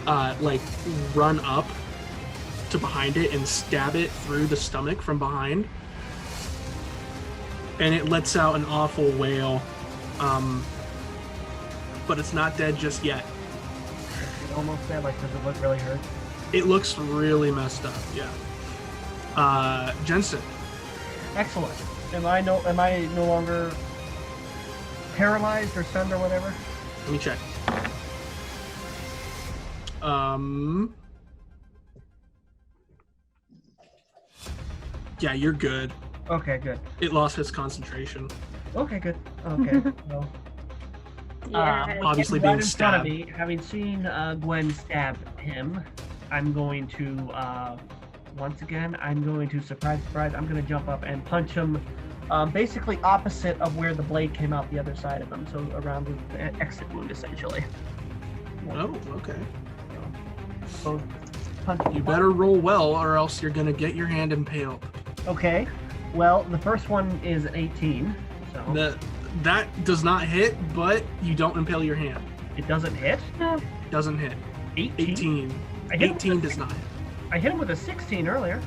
like, run up to behind it and stab it through the stomach from behind, and it lets out an awful wail, but it's not dead just yet. Almost dead. Like, does it look really hurt? It looks really messed up. Yeah. Jensen. Excellent. Am I no longer paralyzed or stunned or whatever? Let me check. Yeah, you're good. Okay, good. It lost its concentration. Okay, good. Okay. Well, Obviously right being in front of stabbed. me, having seen Gwen stab him, I'm going to once again. I'm going to surprise. I'm going to jump up and punch him, basically opposite of where the blade came out the other side of him, so around the exit wound essentially. Oh, okay. So punch. You better roll well, or else you're gonna get your hand impaled. Okay. Well, the first one is 18, so That does not hit, but you don't impale your hand. it doesn't hit. Doesn't hit. 18. 18. I hit him 18 with a does not hit. I hit him with a 16 earlier.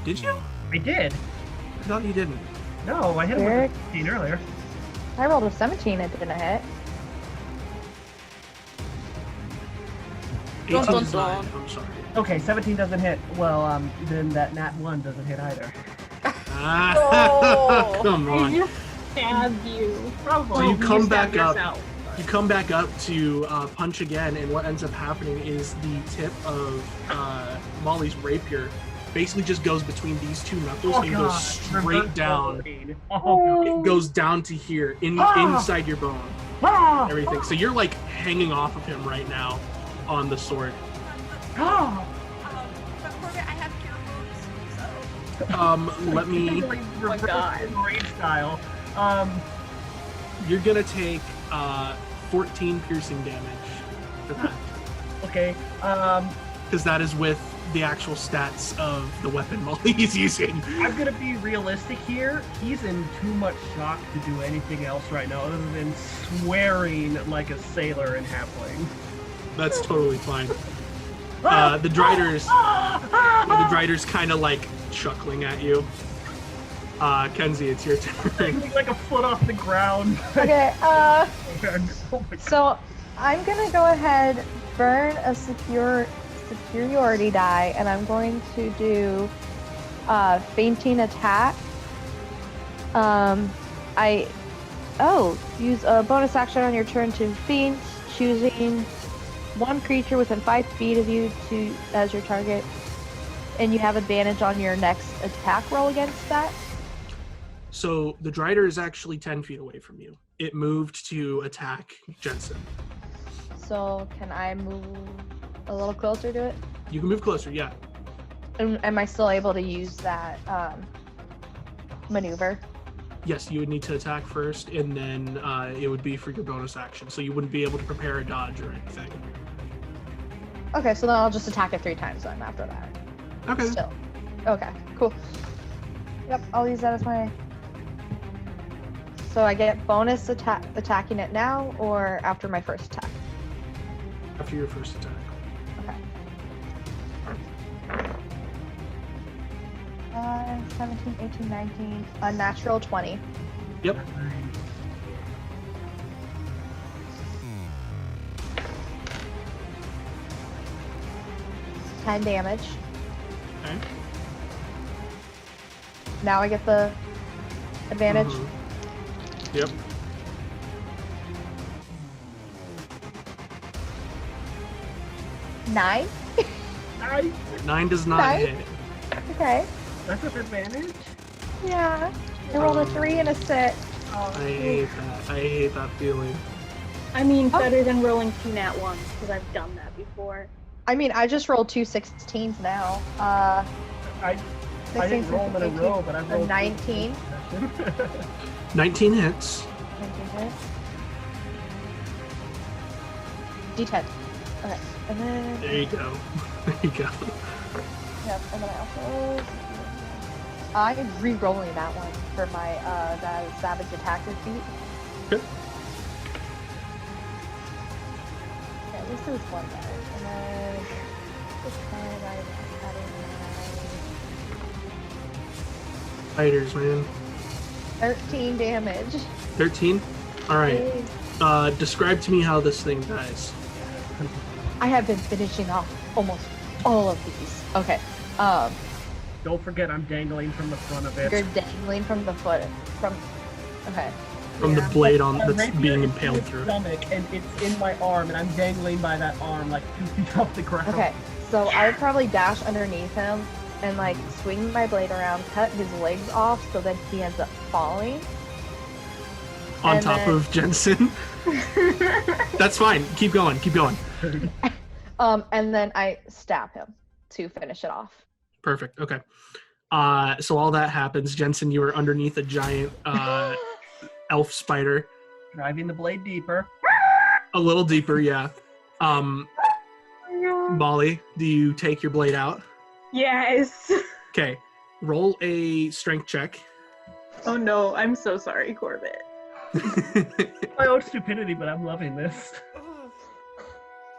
Did you? I did. I thought you didn't. No, I hit him with Eric? a 16 earlier. I rolled a 17, it didn't hit. 18 Dun, dun, does not dun. hit. I'm sorry. Okay, 17 doesn't hit. Well, then that nat 1 doesn't hit either. Oh. Come I on. just stabbed you. Probably. So you come stabbed back up. yourself. You come back up to punch again, and what ends up happening is the tip of Molly's rapier basically just goes between these two knuckles and goes straight down. Oh, It goes down to here, inside your bone, God. everything. So you're like hanging off of him right now on the sword. Oh. But Corbett, I have cure wounds, so. Let me. Like, Oh my God. Rage style. You're gonna take 14 piercing damage for that, Okay. because that is with the actual stats of the weapon Molly's using. I'm gonna be realistic here. He's in too much shock to do anything else right now other than swearing like a sailor in Halfling. That's totally fine. The Drider's kind of like chuckling at you. Kenzie, it's your turn. He's like a foot off the ground. Okay, Oh my God. so I'm gonna go ahead, burn a superiority die, and I'm going to do fainting attack. Use a bonus action on your turn to feint, choosing one creature within 5 feet of you as your target, and you have advantage on your next attack roll against that. So the Drider is actually 10 feet away from you. It moved to attack Jensen. So can I move a little closer to it? You can move closer, yeah. Am I still able to use that maneuver? Yes, you would need to attack first, and then it would be for your bonus action. So you wouldn't be able to prepare a dodge or anything. Okay, so then I'll just attack it 3 times then after that. Okay. Still. Okay, cool. Yep, I'll use that as my... So I get bonus attacking it now or after my first attack? After your first attack. Okay. 17, 18, 19, a natural 20. Yep. 10 damage. Okay. Now I get the advantage. Yep. Nine. 9 does not Nine? hit. Okay. That's with advantage? Yeah. I rolled a 3 and a 6. I hate that. I hate that feeling. I mean, Oh. better than rolling 2 nat ones, because I've done that before. I mean, I just rolled 2 16s now. I 16, didn't roll them in a 18, row, but I rolled 19. 19 hits. 19 hits. D10. Okay. And then... There you go. There you go. Yep, and then I also... I'm re-rolling that one for my that Savage Attacker feat. Okay. Okay, at least there's one better. And then this time I Fighters, man. 13 damage. 13? Alright. Describe to me how this thing dies. I have been finishing off almost all of these. Okay. Don't forget I'm dangling from the front of it. You're dangling from the foot. Okay. From the Yeah. blade on My that's rapier being is impaled in its through it. stomach, and it's in my arm, and I'm dangling by that arm like 2 feet off the ground. Okay. So I would probably dash underneath him and like swing my blade around, cut his legs off, so then he ends up falling. On And top then- of Jensen. That's fine. Keep going. Keep going. And then I stab him to finish it off. Perfect. Okay. So all that happens. Jensen, you are underneath a giant elf spider. Driving the blade deeper. A little deeper, yeah. Molly, do you take your blade out? Yes. Okay. Roll a strength check. Oh no, I'm so sorry, Corbett. My own stupidity, but I'm loving this.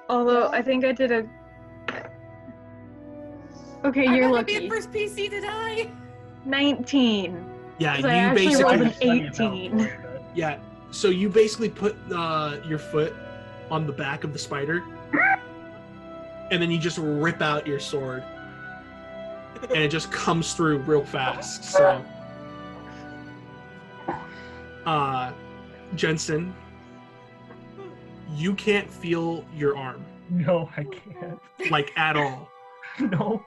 Although, I think I did a... Okay, I'm you're gonna be lucky. the first PC to die. 19. Yeah, 'Cause I you actually basically rolled an Plenty of health 18. for it. yeah. So you basically put your foot on the back of the spider, and then you just rip out your sword, and it just comes through real fast. So, Jensen, you can't feel your arm, No, I can't. like, at all. No.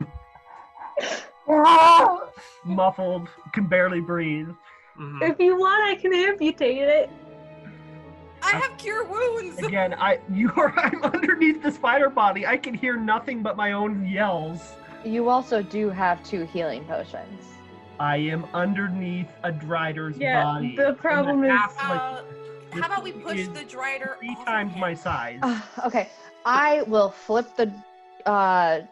Muffled, can barely breathe. Mhm. If you want, I can amputate it. I have cure wounds. Again, I'm underneath the spider body. I can hear nothing but my own yells. You also do have 2 healing potions. I am underneath a Drider's Yeah, body. the problem And is- half my- How about we push is the Drider 3 off times of my him? size. Okay. I will flip the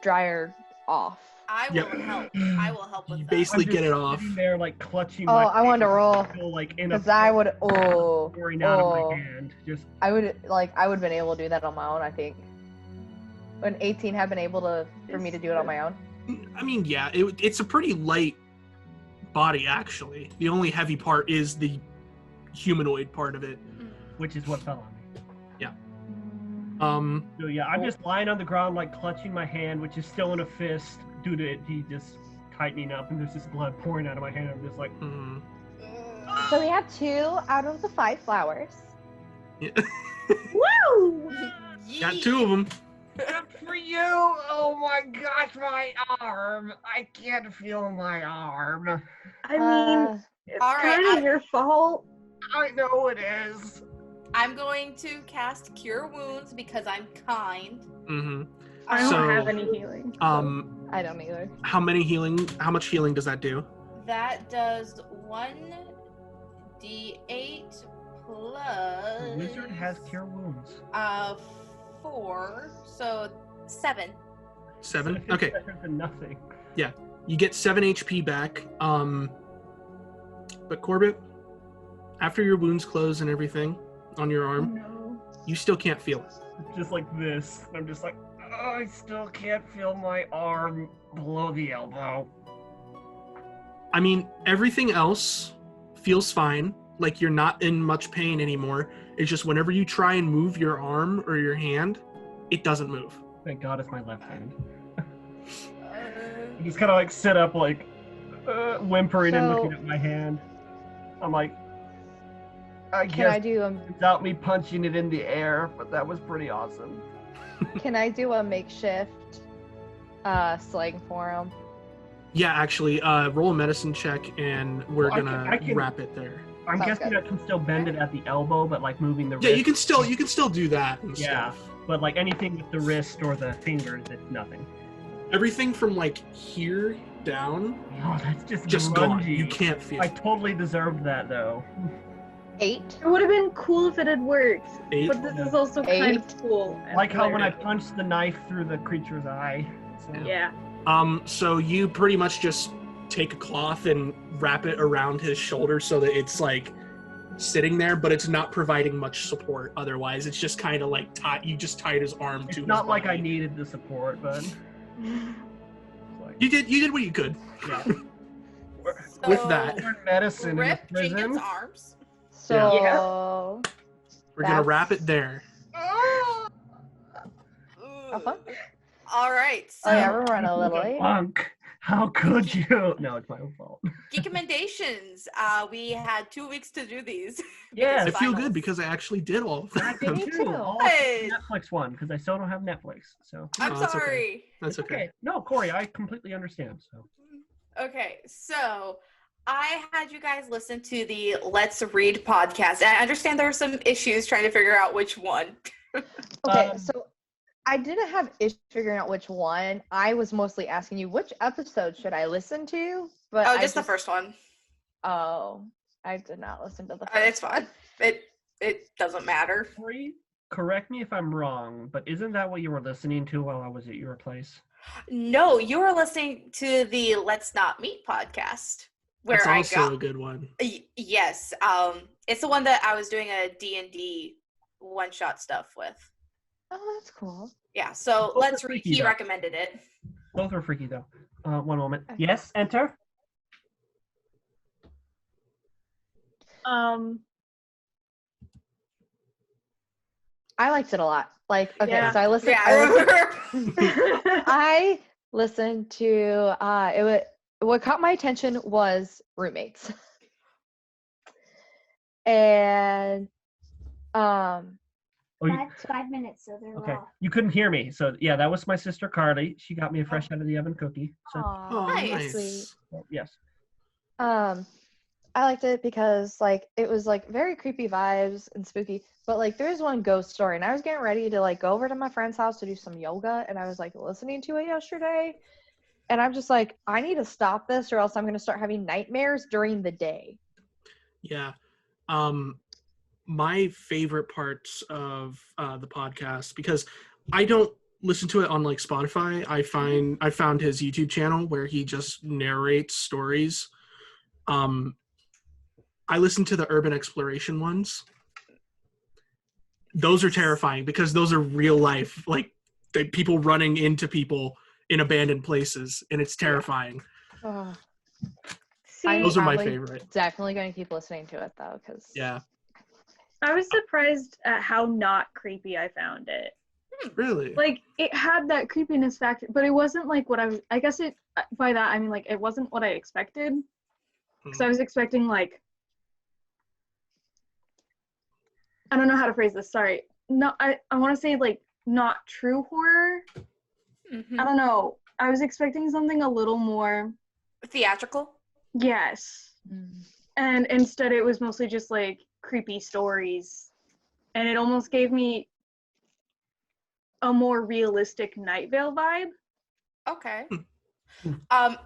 dryer off. I Yep. will help. I will help with You that. basically I'm get just it off. sitting there, like clutching. Oh, my I wanted to face, roll. still, like in a Because I would pouring out of my hand. Just I would have been able to do that on my own, I think. An 18 have been able for me to do it on my own. I mean, yeah, it's a pretty light body, actually. The only heavy part is the humanoid part of it. which is what fell on me. So yeah, I'm just lying on the ground, like clutching my hand, which is still in a fist due to it just tightening up, and there's just blood pouring out of my hand. I'm just like, mhm. So we have 2 out of the 5 flowers. Yeah. Woo! Got 2 of them. good for you! Oh my gosh, my arm! I can't feel my arm. I mean, It's All right, Kind of your fault. I know it is. I'm going to cast Cure Wounds because I'm kind. Mm-hmm. I don't So, have any healing. I don't either. How much healing does that do? That does 1d8 plus. The wizard has cure wounds. 4, so 7. 7? So it's Okay. better than nothing. You get 7 HP back. But Corbett, after your wounds close and everything on your Oh arm, no. you still can't feel it. Just like this. I'm just like, I still can't feel my arm below the elbow. I mean, everything else feels fine. Like you're not in much pain anymore. It's just whenever you try and move your arm or your hand, it doesn't move. Thank God it's my left hand. I just kind of like sit up, like whimpering and looking at my hand. I'm like, I Can I guess do without me punching it in the air, but that was pretty awesome. Can I do a makeshift sling for him? Yeah, actually, roll a medicine check and we're Well, gonna I can- wrap it there. I'm Sounds guessing good. I can still bend it at the elbow, but like moving the Yeah, wrist. you can still do that and Yeah. stuff. But like anything with the wrist or the fingers, it's nothing. Everything from like here down, Oh, that's just gone. grungy. You can't feel I it. totally deserved that though. 8. It would have been cool if it had worked. 8. But this is also kind of 8. cool. and Like how when I hilarious. punched the knife through the creature's eye. So, Yeah. So you pretty much just take a cloth and wrap it around his shoulder so that it's like sitting there, but it's not providing much support otherwise. It's just kind of like you just tied his arm to It's his not like I body. needed the support, but like, You did what you could. yeah. With that, Learn medicine in Rip prison. Jenkins' arms. So we're gonna wrap it That's- there. Have fun. All right. So, Oh yeah, we're running a little late. Punk. How could you? No, it's my own fault. geek commendations. We had 2 weeks to do these. Yeah, I feel finals. good because I actually did all of I that. did Me too. too. All Hey. except the Netflix one because I still don't have Netflix. So I'm Oh, that's okay. sorry. That's it's okay. No, Corey, I completely understand. So Okay, so I had you guys listen to the Let's Read podcast. And I understand there are some issues trying to figure out which one. Okay, Um, so I didn't have issues figuring out which one. I was mostly asking you which episode should I listen to, but Oh, I just the first one. Oh, I did not listen to the first. It's fine. It doesn't matter. Corey, correct me if I'm wrong, but isn't that what you were listening to while I was at your place? No, you were listening to the Let's Not Meet podcast. Where That's I also got a good one. yes. It's the one that I was doing a D&D one-shot stuff with. Oh, that's cool. Yeah, so Both are Let's Read. freaky, He though. recommended it. Both are freaky though. One moment. Okay. Yes, enter. I liked it a lot. Like, okay, Yeah. so I listened. Yeah, I I listened, remember. I listened to. What caught my attention was roommates, and Oh, you, That's 5 minutes, so they're okay. raw. You couldn't hear me, so yeah, that was my sister Carly. She got me a fresh out of the oven cookie. So aw, Oh, Nice. nice. sweet. well, yes. I liked it because like it was like very creepy vibes and spooky. But like there's one ghost story, and I was getting ready to like go over to my friend's house to do some yoga, and I was like listening to it yesterday, and I'm just like, I need to stop this, or else I'm gonna start having nightmares during the day. Yeah. My favorite parts of the podcast, because I don't listen to it on like Spotify. I found his YouTube channel where he just narrates stories. I listen to the urban exploration ones. Those are terrifying because those are real life, like people running into people in abandoned places, and it's terrifying. Oh, See, Those are my probably favorite. definitely going to keep listening to it though, because Yeah. I was surprised at how not creepy I found it. Really? Like, it had that creepiness factor, but it wasn't like what I guess it, by that, I mean, like, it wasn't what I expected. Because I was expecting, like, I don't know how to phrase this, sorry. No, I want to say, like, not true horror. Mhm. I don't know. I was expecting something a little more, Theatrical. yes. And instead it was mostly just like creepy stories. And it almost gave me a more realistic Night Vale vibe. Okay.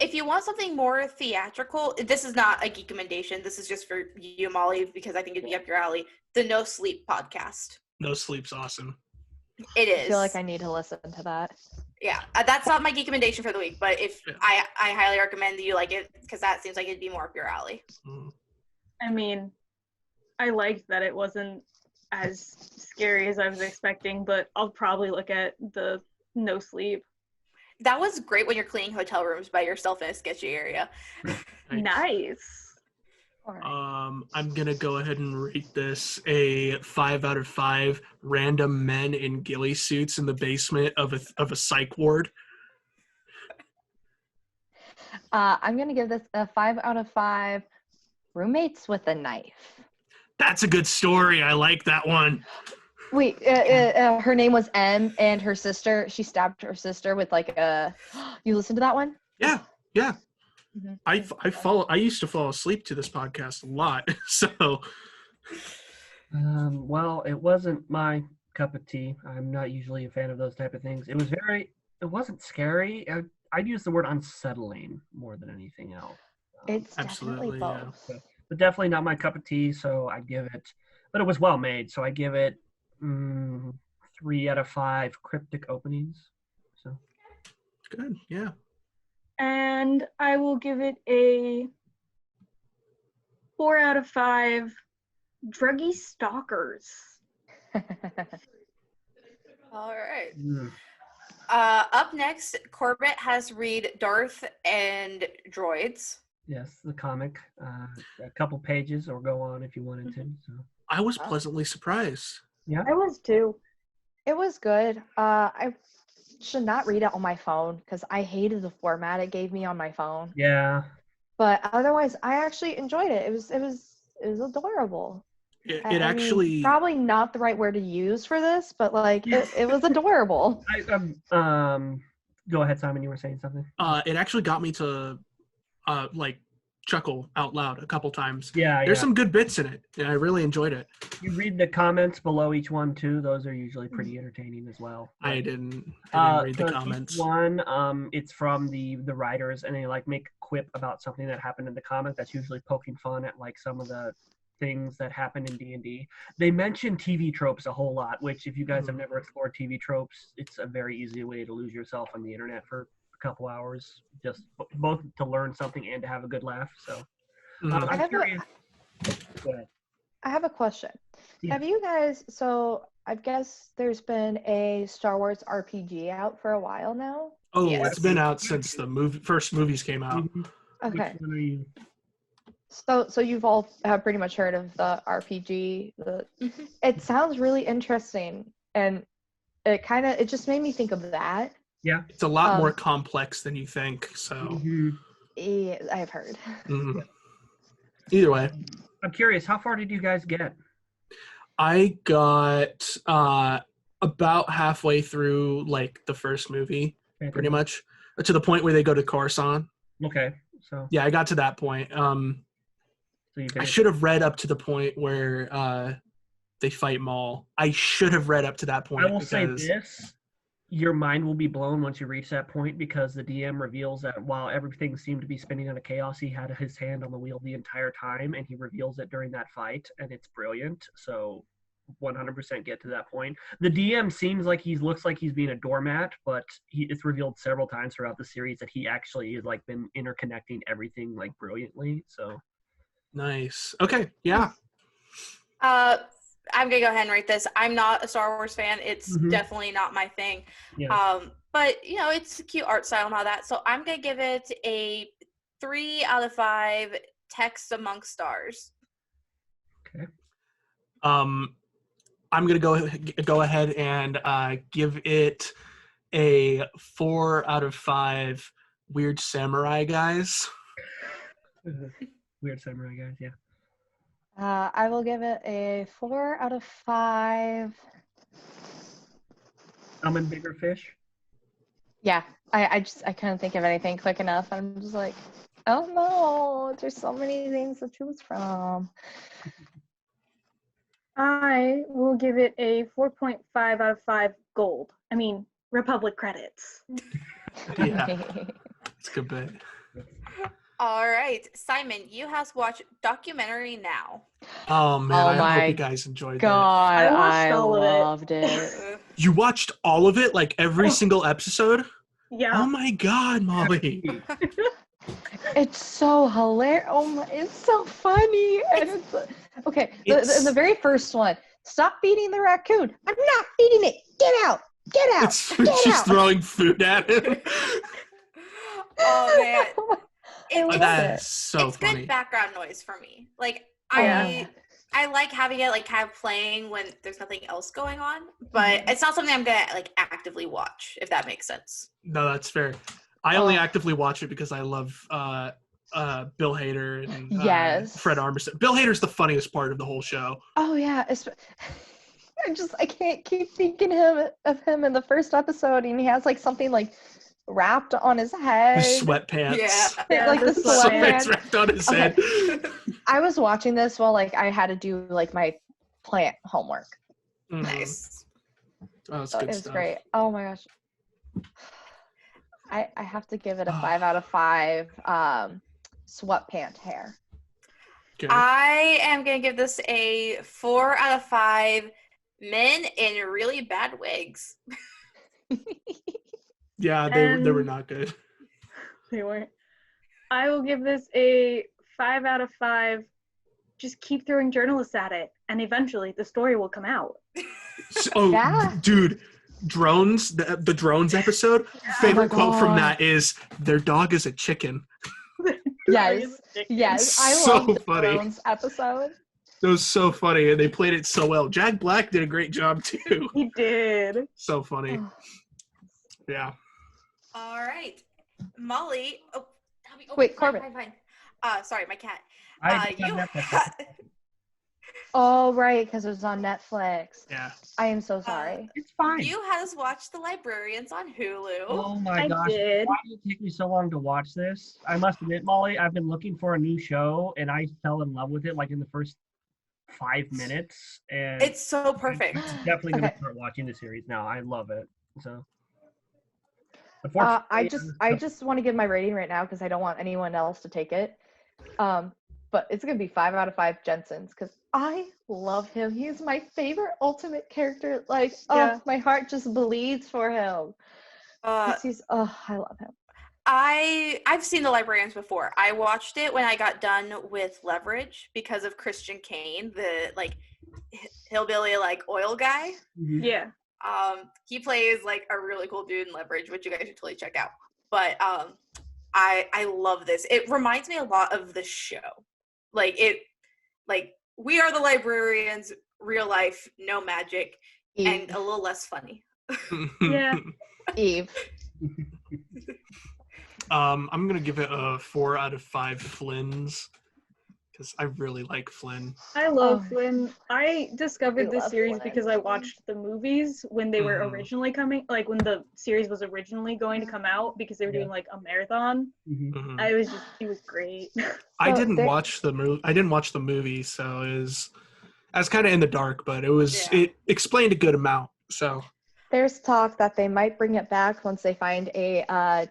If you want something more theatrical, this is not a geek recommendation. This is just for you, Molly, because I think it'd be up your alley. The No Sleep podcast. No Sleep's awesome. It is. I feel like I need to listen to that. Yeah, that's not my geek recommendation for the week, but if Yeah. I highly recommend that you like it because that seems like it'd be more up your alley. I mean, I liked that it wasn't as scary as I was expecting, but I'll probably look at the No Sleep. That was great when you're cleaning hotel rooms by yourself in a sketchy area. Nice. All right. I'm gonna go ahead and rate this a 5 out of 5 random men in ghillie suits in the basement of a psych ward. I'm gonna give this a 5 out of 5 roommates with a knife. That's a good story. I like that one. Wait, her name was M, and her sister, she stabbed her sister with like a. You listened to that one? Yeah. Mhm. I used to fall asleep to this podcast a lot. So Well, it wasn't my cup of tea. I'm not usually a fan of those type of things. It wasn't scary. I'd use the word unsettling more than anything else. It's Absolutely, definitely yeah. both. But definitely not my cup of tea, so I'd give it, but it was well made, so I give it 3 out of 5 cryptic openings. So good. Yeah. And I will give it a 4 out of 5 druggy stalkers. All right. mm, Up next, Corbett has read Darth and Droids. yes, the comic, a couple pages, or go on if you wanted to. So I was pleasantly surprised. yeah, I was too. It was good. I should not read it on my phone because I hated the format it gave me on my phone. yeah. But otherwise, I actually enjoyed it. It was adorable. It I mean, actually probably not the right word to use for this, but like it was adorable. Go ahead, Simon. You were saying something. it actually got me to like chuckle out loud a couple times. Yeah, There's yeah. some good bits in it, and I really enjoyed it. You read the comments below each one too. Those are usually pretty entertaining as well. I But, didn't read so the each comments. one, it's from the writers, and they like make a quip about something that happened in the comic. That's usually poking fun at like some of the things that happen in D&D. They mention TV tropes a whole lot, which if you guys have never explored TV tropes, it's a very easy way to lose yourself on the internet for a couple hours, just both to learn something and to have a good laugh. So Mhm. I'm curious. Go ahead. I have a question. Yeah. Have you guys, so I guess there's been a Star Wars RPG out for a while now? Oh, Yes. it's been out since the first movies came out. Mhm. Okay. Which one are you? So you've all have pretty much heard of the RPG. It sounds really interesting, and it just made me think of that. Yeah. It's a lot more Um, complex than you think. So Mhm. Yeah, I've heard. mhm. Either way, I'm curious, how far did you guys get? I got about halfway through like the first movie, pretty much to the point where they go to Coruscant. Okay, so Yeah, I got to that point. you I finished. should have read up to the point where they fight Maul. I should have read up to that point. I will say because this: your mind will be blown once you reach that point, because the DM reveals that while everything seemed to be spinning out of chaos, he had his hand on the wheel the entire time, and he reveals it during that fight, and it's brilliant. So 100% get to that point. The DM seems like looks like he's being a doormat, but it's revealed several times throughout the series that he actually has like been interconnecting everything like brilliantly. So Nice. Okay. Yeah. I'm gonna go ahead and rate this. I'm not a Star Wars fan. It's Mhm. definitely not my thing. yeah, But you know, it's a cute art style and all that. So I'm gonna give it a 3 out of 5 text amongst stars. okay. I'm gonna go ahead and give it a 4 out of 5 weird samurai guys. Weird samurai guys, yeah. I will give it a 4 out of 5. Summon bigger fish. Yeah, I couldn't think of anything quick enough. I'm just like, Oh no, there's so many things to choose from. I will give it a 4.5 out of 5 gold. I mean, Republic credits. Yeah, it's a good bet. All right, Simon, you have watched documentary now. Oh man, Oh I hope my you guys enjoyed God, I watched I all of it. loved it. that. You watched all of it, like every single episode? Yeah. Oh my God, Molly. It's so hilarious. Oh my, it's so funny. And it's okay. The very first one. Stop feeding the raccoon. I'm not feeding it. Get out. Get out. It's Get she's out. throwing food at him. Oh man, I love That it. is so it's funny. good background noise for me. Like Yeah. I like having it like kind of playing when there's nothing else going on, but it's not something I'm gonna like actively watch, if that makes sense. No, that's fair. I only Oh. actively watch it because I love Bill Hader and Yes. Fred Armisen. Bill Hader's the funniest part of the whole show. Oh yeah. I can't keep thinking of him in the first episode, and he has like something like wrapped on his head. His sweatpants. Yeah. Like the the Sweatpants sweatpants. wrapped on his Okay. head. I was watching this while like I had to do like my plant homework. Mhm. Nice. Oh, it's So good it was stuff. great. Oh my gosh. I have to give it a 5 out of 5 sweatpant hair. Okay. I am gonna give this a 4 out of 5 men in really bad wigs. Yeah, they were And- not good. They weren't. I will give this a 5 out of 5. Just keep throwing journalists at it, and eventually the story will come out. Oh, Yeah. dude, drones. The drones episode. Favorite Oh my quote from God. that is, "Their dog is a chicken." Yes. Yes. I So love the funny. drones episode. That was so funny, and they played it so well. Jack Black did a great job too. He did. So funny. Oh. Yeah. All right, Molly. Oh, Tommy, Wait, fine, Corbin. fine. Sorry, my cat. I You. Oh right, because it was on Netflix. Yeah. I am so sorry. It's fine. You has watched The Librarians on Hulu. Oh my I gosh. did. Why did it take me so long to watch this? I must admit, Molly, I've been looking for a new show and I fell in love with it like in the first 5 minutes. And It's so perfect. I'm definitely going to Okay. start watching the series now. I love it. So, I unfortunately, just want to give my rating right now because I don't want anyone else to take it. But it's gonna be 5 out of 5 Jensen's because I love him. He's my favorite ultimate character. Like, Yeah. oh, my heart just bleeds for him. Uh, 'Cause I love him. I've seen The Librarians before. I watched it when I got done with Leverage because of Christian Kane, the like hillbilly like oil guy. Mhm. Yeah. He plays like a really cool dude in Leverage, which you guys should totally check out. But I love this. It reminds me a lot of the show. Like we are the librarians, real life, no magic, and Eve. a little less funny. Yeah. Eve. I'm gonna give it a 4 out of 5 Flynn's because I really like Flynn. I love Oh. Flynn. I discovered We this love series Flynn. because I watched the movies when they were Mhm. originally coming, like when the series was originally going to come out because they were doing like a marathon. Mhm. Mhm. It was great. I So didn't there- watch the movie. I didn't watch the movie, so I was kind of in the dark. But Yeah. it explained a good amount. So There's talk that they might bring it back once they find a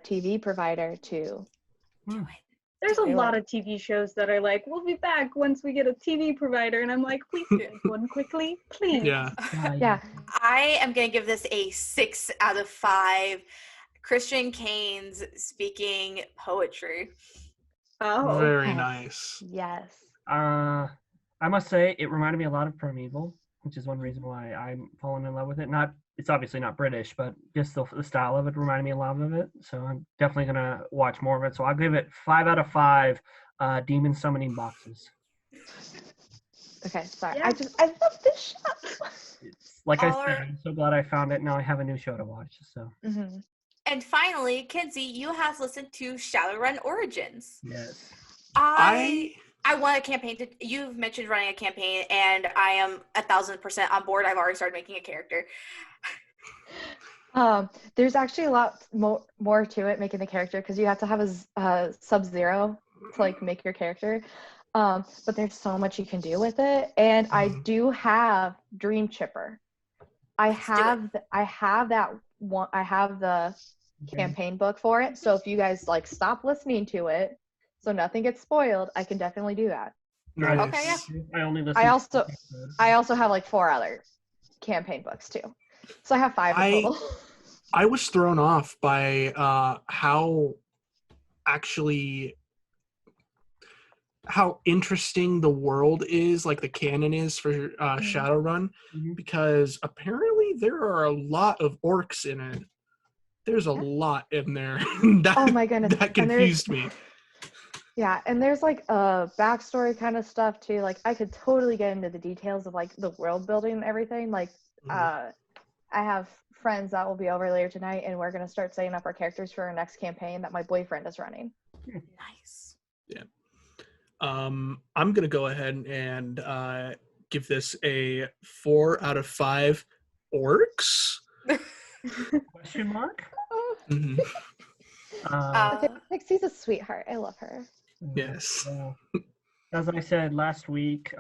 TV provider to. There's a Really? lot of TV shows that are like, we'll be back once we get a TV provider, and I'm like, please get one quickly, please. yeah, Yeah. I am gonna give this a 6 out of 5. Christian Kane's speaking poetry. Oh. very Yes. nice. Yes. I must say, it reminded me a lot of Primeval, which is one reason why I'm falling in love with it. It's obviously not British, but just the style of it reminded me a lot of it. So I'm definitely gonna watch more of it. So I'll give it 5 out of 5 demon summoning boxes. Okay. Sorry. Yeah. I love this show. It's like I All said, right. I'm so glad I found it. Now I have a new show to watch. So hmm And finally, Kinsey, you have listened to Shadowrun Origins. yes. I want a campaign you've mentioned running a campaign, and I am 1,000% on board. I've already started making a character. There's actually a lot more to it making the character because you have to have a Sub-Zero to like make your character. But there's so much you can do with it, and I do have Dream Chipper. I have that one. I have the campaign book for it. So if you guys like stop listening to it, so nothing gets spoiled, I can definitely do that. Nice. Okay, yeah. I only listen. I also have like 4 other campaign books too, so I have 5 in total. I was thrown off by how interesting the world is, like the canon is for Shadowrun, because apparently there are a lot of orcs in it. There's a lot in there. Oh my goodness. That confused me. Yeah, and there's like backstory kind of stuff too. Like I could totally get into the details of like the world building and everything. Like I have friends that will be over later tonight, and we're gonna start setting up our characters for our next campaign that my boyfriend is running. Nice. Yeah. I'm gonna go ahead and give this a 4 out of 5 orcs. Question mark? Mhm. Pixie's a sweetheart. I love her. Yes. As I said last week,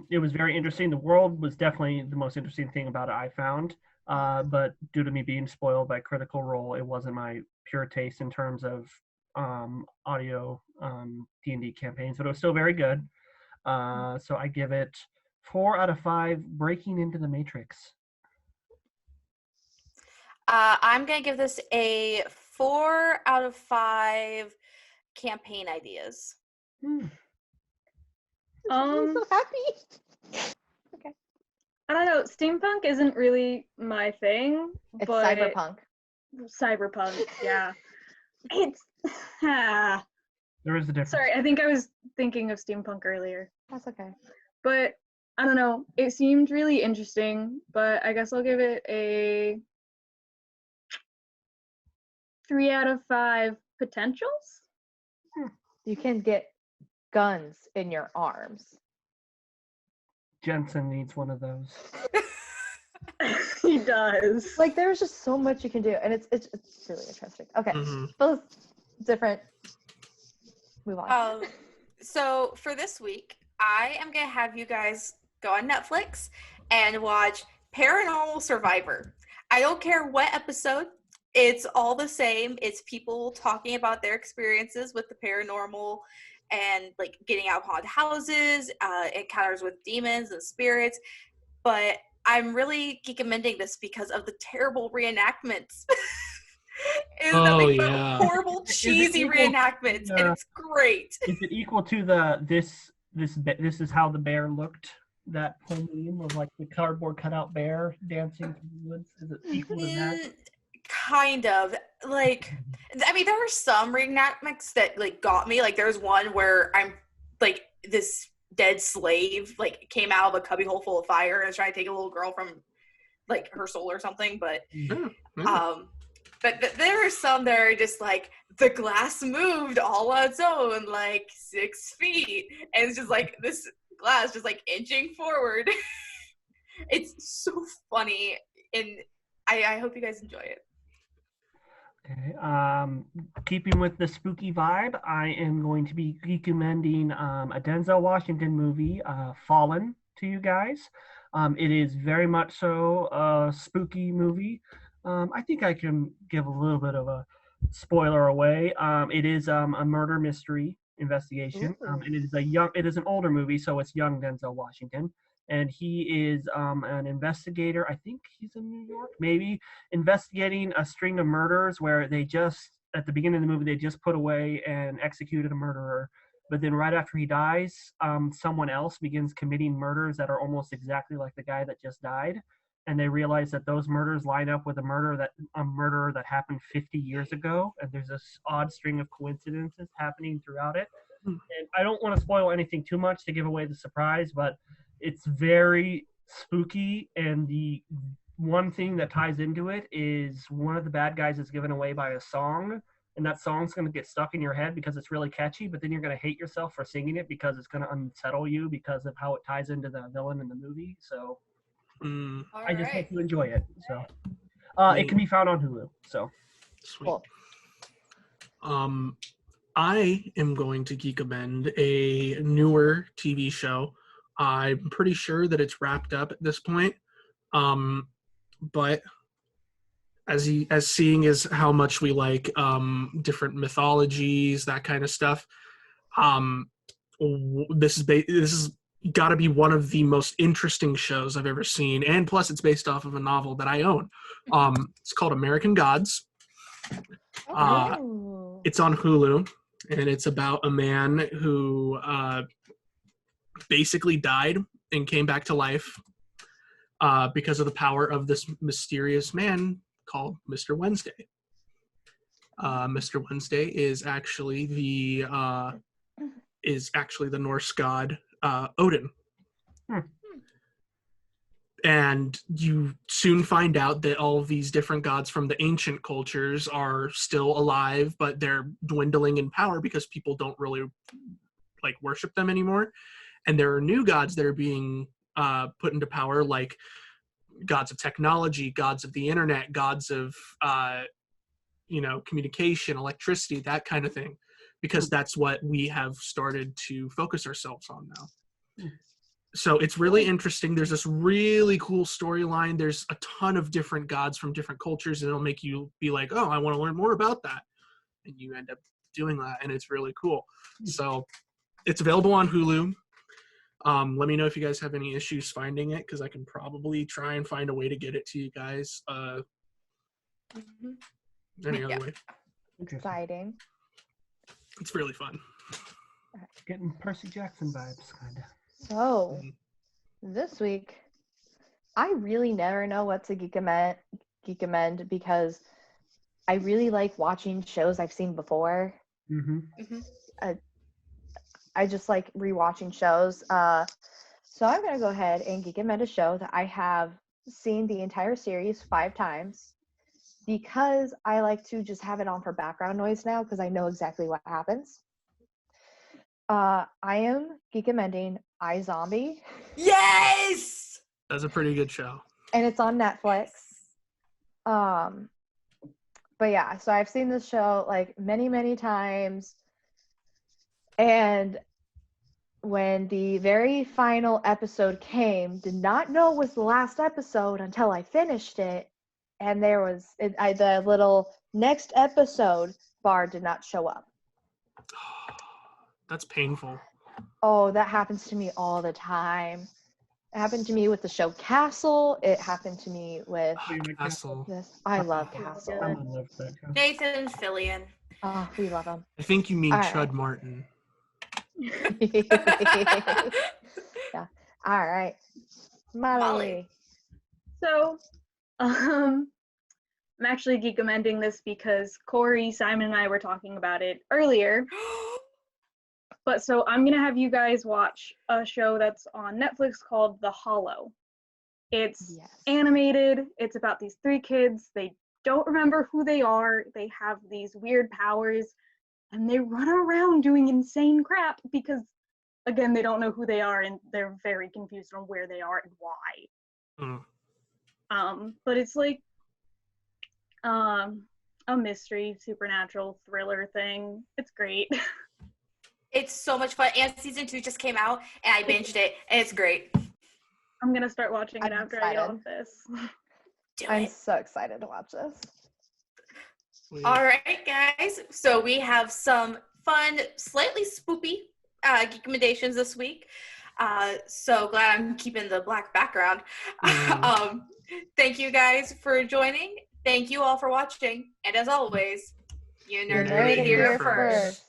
it was very interesting. The world was definitely the most interesting thing about it I found. But due to me being spoiled by Critical Role, it wasn't my pure taste in terms of audio D&D campaigns, but it was still very good. So I give it 4 out of 5 breaking into the Matrix. I'm going to give this a 4 out of 5 campaign ideas. I'm so happy. Okay. I don't know. Steampunk isn't really my thing. It's but cyberpunk. Cyberpunk, yeah. It's There is a difference. sorry, I think I was thinking of steampunk earlier. That's okay. But I don't know. It seemed really interesting, but I guess I'll give it a 3 out of 5 potentials. You can get guns in your arms. Jensen needs one of those. He does. Like there's just so much you can do, and it's really interesting. Okay, both different. Move on. So for this week, I am gonna have you guys go on Netflix and watch Paranormal Survivor. I don't care what episode. It's all the same. It's people talking about their experiences with the paranormal and like getting out of haunted houses, encounters with demons and spirits. But I'm really recommending this because of the terrible reenactments. Horrible, cheesy reenactments, and it's great. Is it equal to the this is how the bear looked? That whole meme of like the cardboard cutout bear dancing through the woods. Is it equal to that? Kind of. Like, I mean, there are some reenactments that like got me. Like, there's one where I'm like this dead slave like came out of a cubbyhole full of fire and was trying to take a little girl from like her soul or something. But but there are some that are just like the glass moved all on its own like 6 feet, and it's just like this glass just like inching forward. It's so funny, and I hope you guys enjoy it. Okay. Keeping with the spooky vibe, I am going to be recommending a Denzel Washington movie, Fallen, to you guys. It is very much so a spooky movie. I think I can give a little bit of a spoiler away. It is a murder mystery investigation. It is an older movie, so it's young Denzel Washington. And he is an investigator. I think he's in New York, maybe, investigating a string of murders where they just, at the beginning of the movie, they just put away and executed a murderer. But then right after he dies, someone else begins committing murders that are almost exactly like the guy that just died. And they realize that those murders line up with a murder that happened 50 years ago. And there's this odd string of coincidences happening throughout it. And I don't want to spoil anything too much to give away the surprise, but it's very spooky, and the one thing that ties into it is one of the bad guys is given away by a song, and that song's going to get stuck in your head because it's really catchy, but then you're going to hate yourself for singing it because it's going to unsettle you because of how it ties into the villain in the movie. So I just hope you enjoy it. So it can be found on Hulu. So sweet. Cool. I am going to geekabend a newer TV show. I'm pretty sure that it's wrapped up at this point. But as seeing as how much we like different mythologies, that kind of stuff, this is got to be one of the most interesting shows I've ever seen, and plus it's based off of a novel that I own. It's called American Gods. Oh. It's on Hulu, and it's about a man who basically died and came back to life because of the power of this mysterious man called Mr. Wednesday. Mr. Wednesday is actually the Norse god Odin. And you soon find out that all of these different gods from the ancient cultures are still alive, but they're dwindling in power because people don't really like worship them anymore. And there are new gods that are being put into power, like gods of technology, gods of the internet, gods of communication, electricity, that kind of thing, because that's what we have started to focus ourselves on now. So it's really interesting. There's this really cool storyline. There's a ton of different gods from different cultures, and it'll make you be like, oh, I want to learn more about that. And you end up doing that, and it's really cool. So it's available on Hulu. Let me know if you guys have any issues finding it, because I can probably try and find a way to get it to you guys any other way. Exciting. It's really fun. Getting Percy Jackson vibes, kind of. So, this week, I really never know what to geekamend because I really like watching shows I've seen before. I just like rewatching shows. So I'm going to go ahead and geekamend a show that I have seen the entire series 5 times because I like to just have it on for background noise now because I know exactly what happens. I am geekamending iZombie. Yes! That's a pretty good show. And it's on Netflix. But yeah, so I've seen this show like many, many times. And when the very final episode came, did not know it was the last episode until I finished it. And there was the little next episode bar did not show up. That's painful. Oh, that happens to me all the time. It happened to me with the show Castle. It happened to me with Castle. this. I love Castle. I love that show. Nathan Fillion. Oh, we love him. I think you mean All Chud right. Martin. Yeah. All right. Molly. So, I'm actually geekamending this because Corey, Simon, and I were talking about it earlier. But so I'm going to have you guys watch a show that's on Netflix called The Hollow. It's animated. It's about these 3 kids. They don't remember who they are. They have these weird powers. And they run around doing insane crap because, again, they don't know who they are and they're very confused on where they are and why. But it's like a mystery, supernatural thriller thing. It's great. It's so much fun. And season 2 just came out, and I binged it, and it's great. I'm going to start watching it I'm after I get excited. off this. I'm so excited to watch this. All right, guys. So we have some fun, slightly spoopy geek recommendations this week. So glad I'm keeping the black background. Thank you guys for joining. Thank you all for watching. And as always, you You're nerded nerded here here first.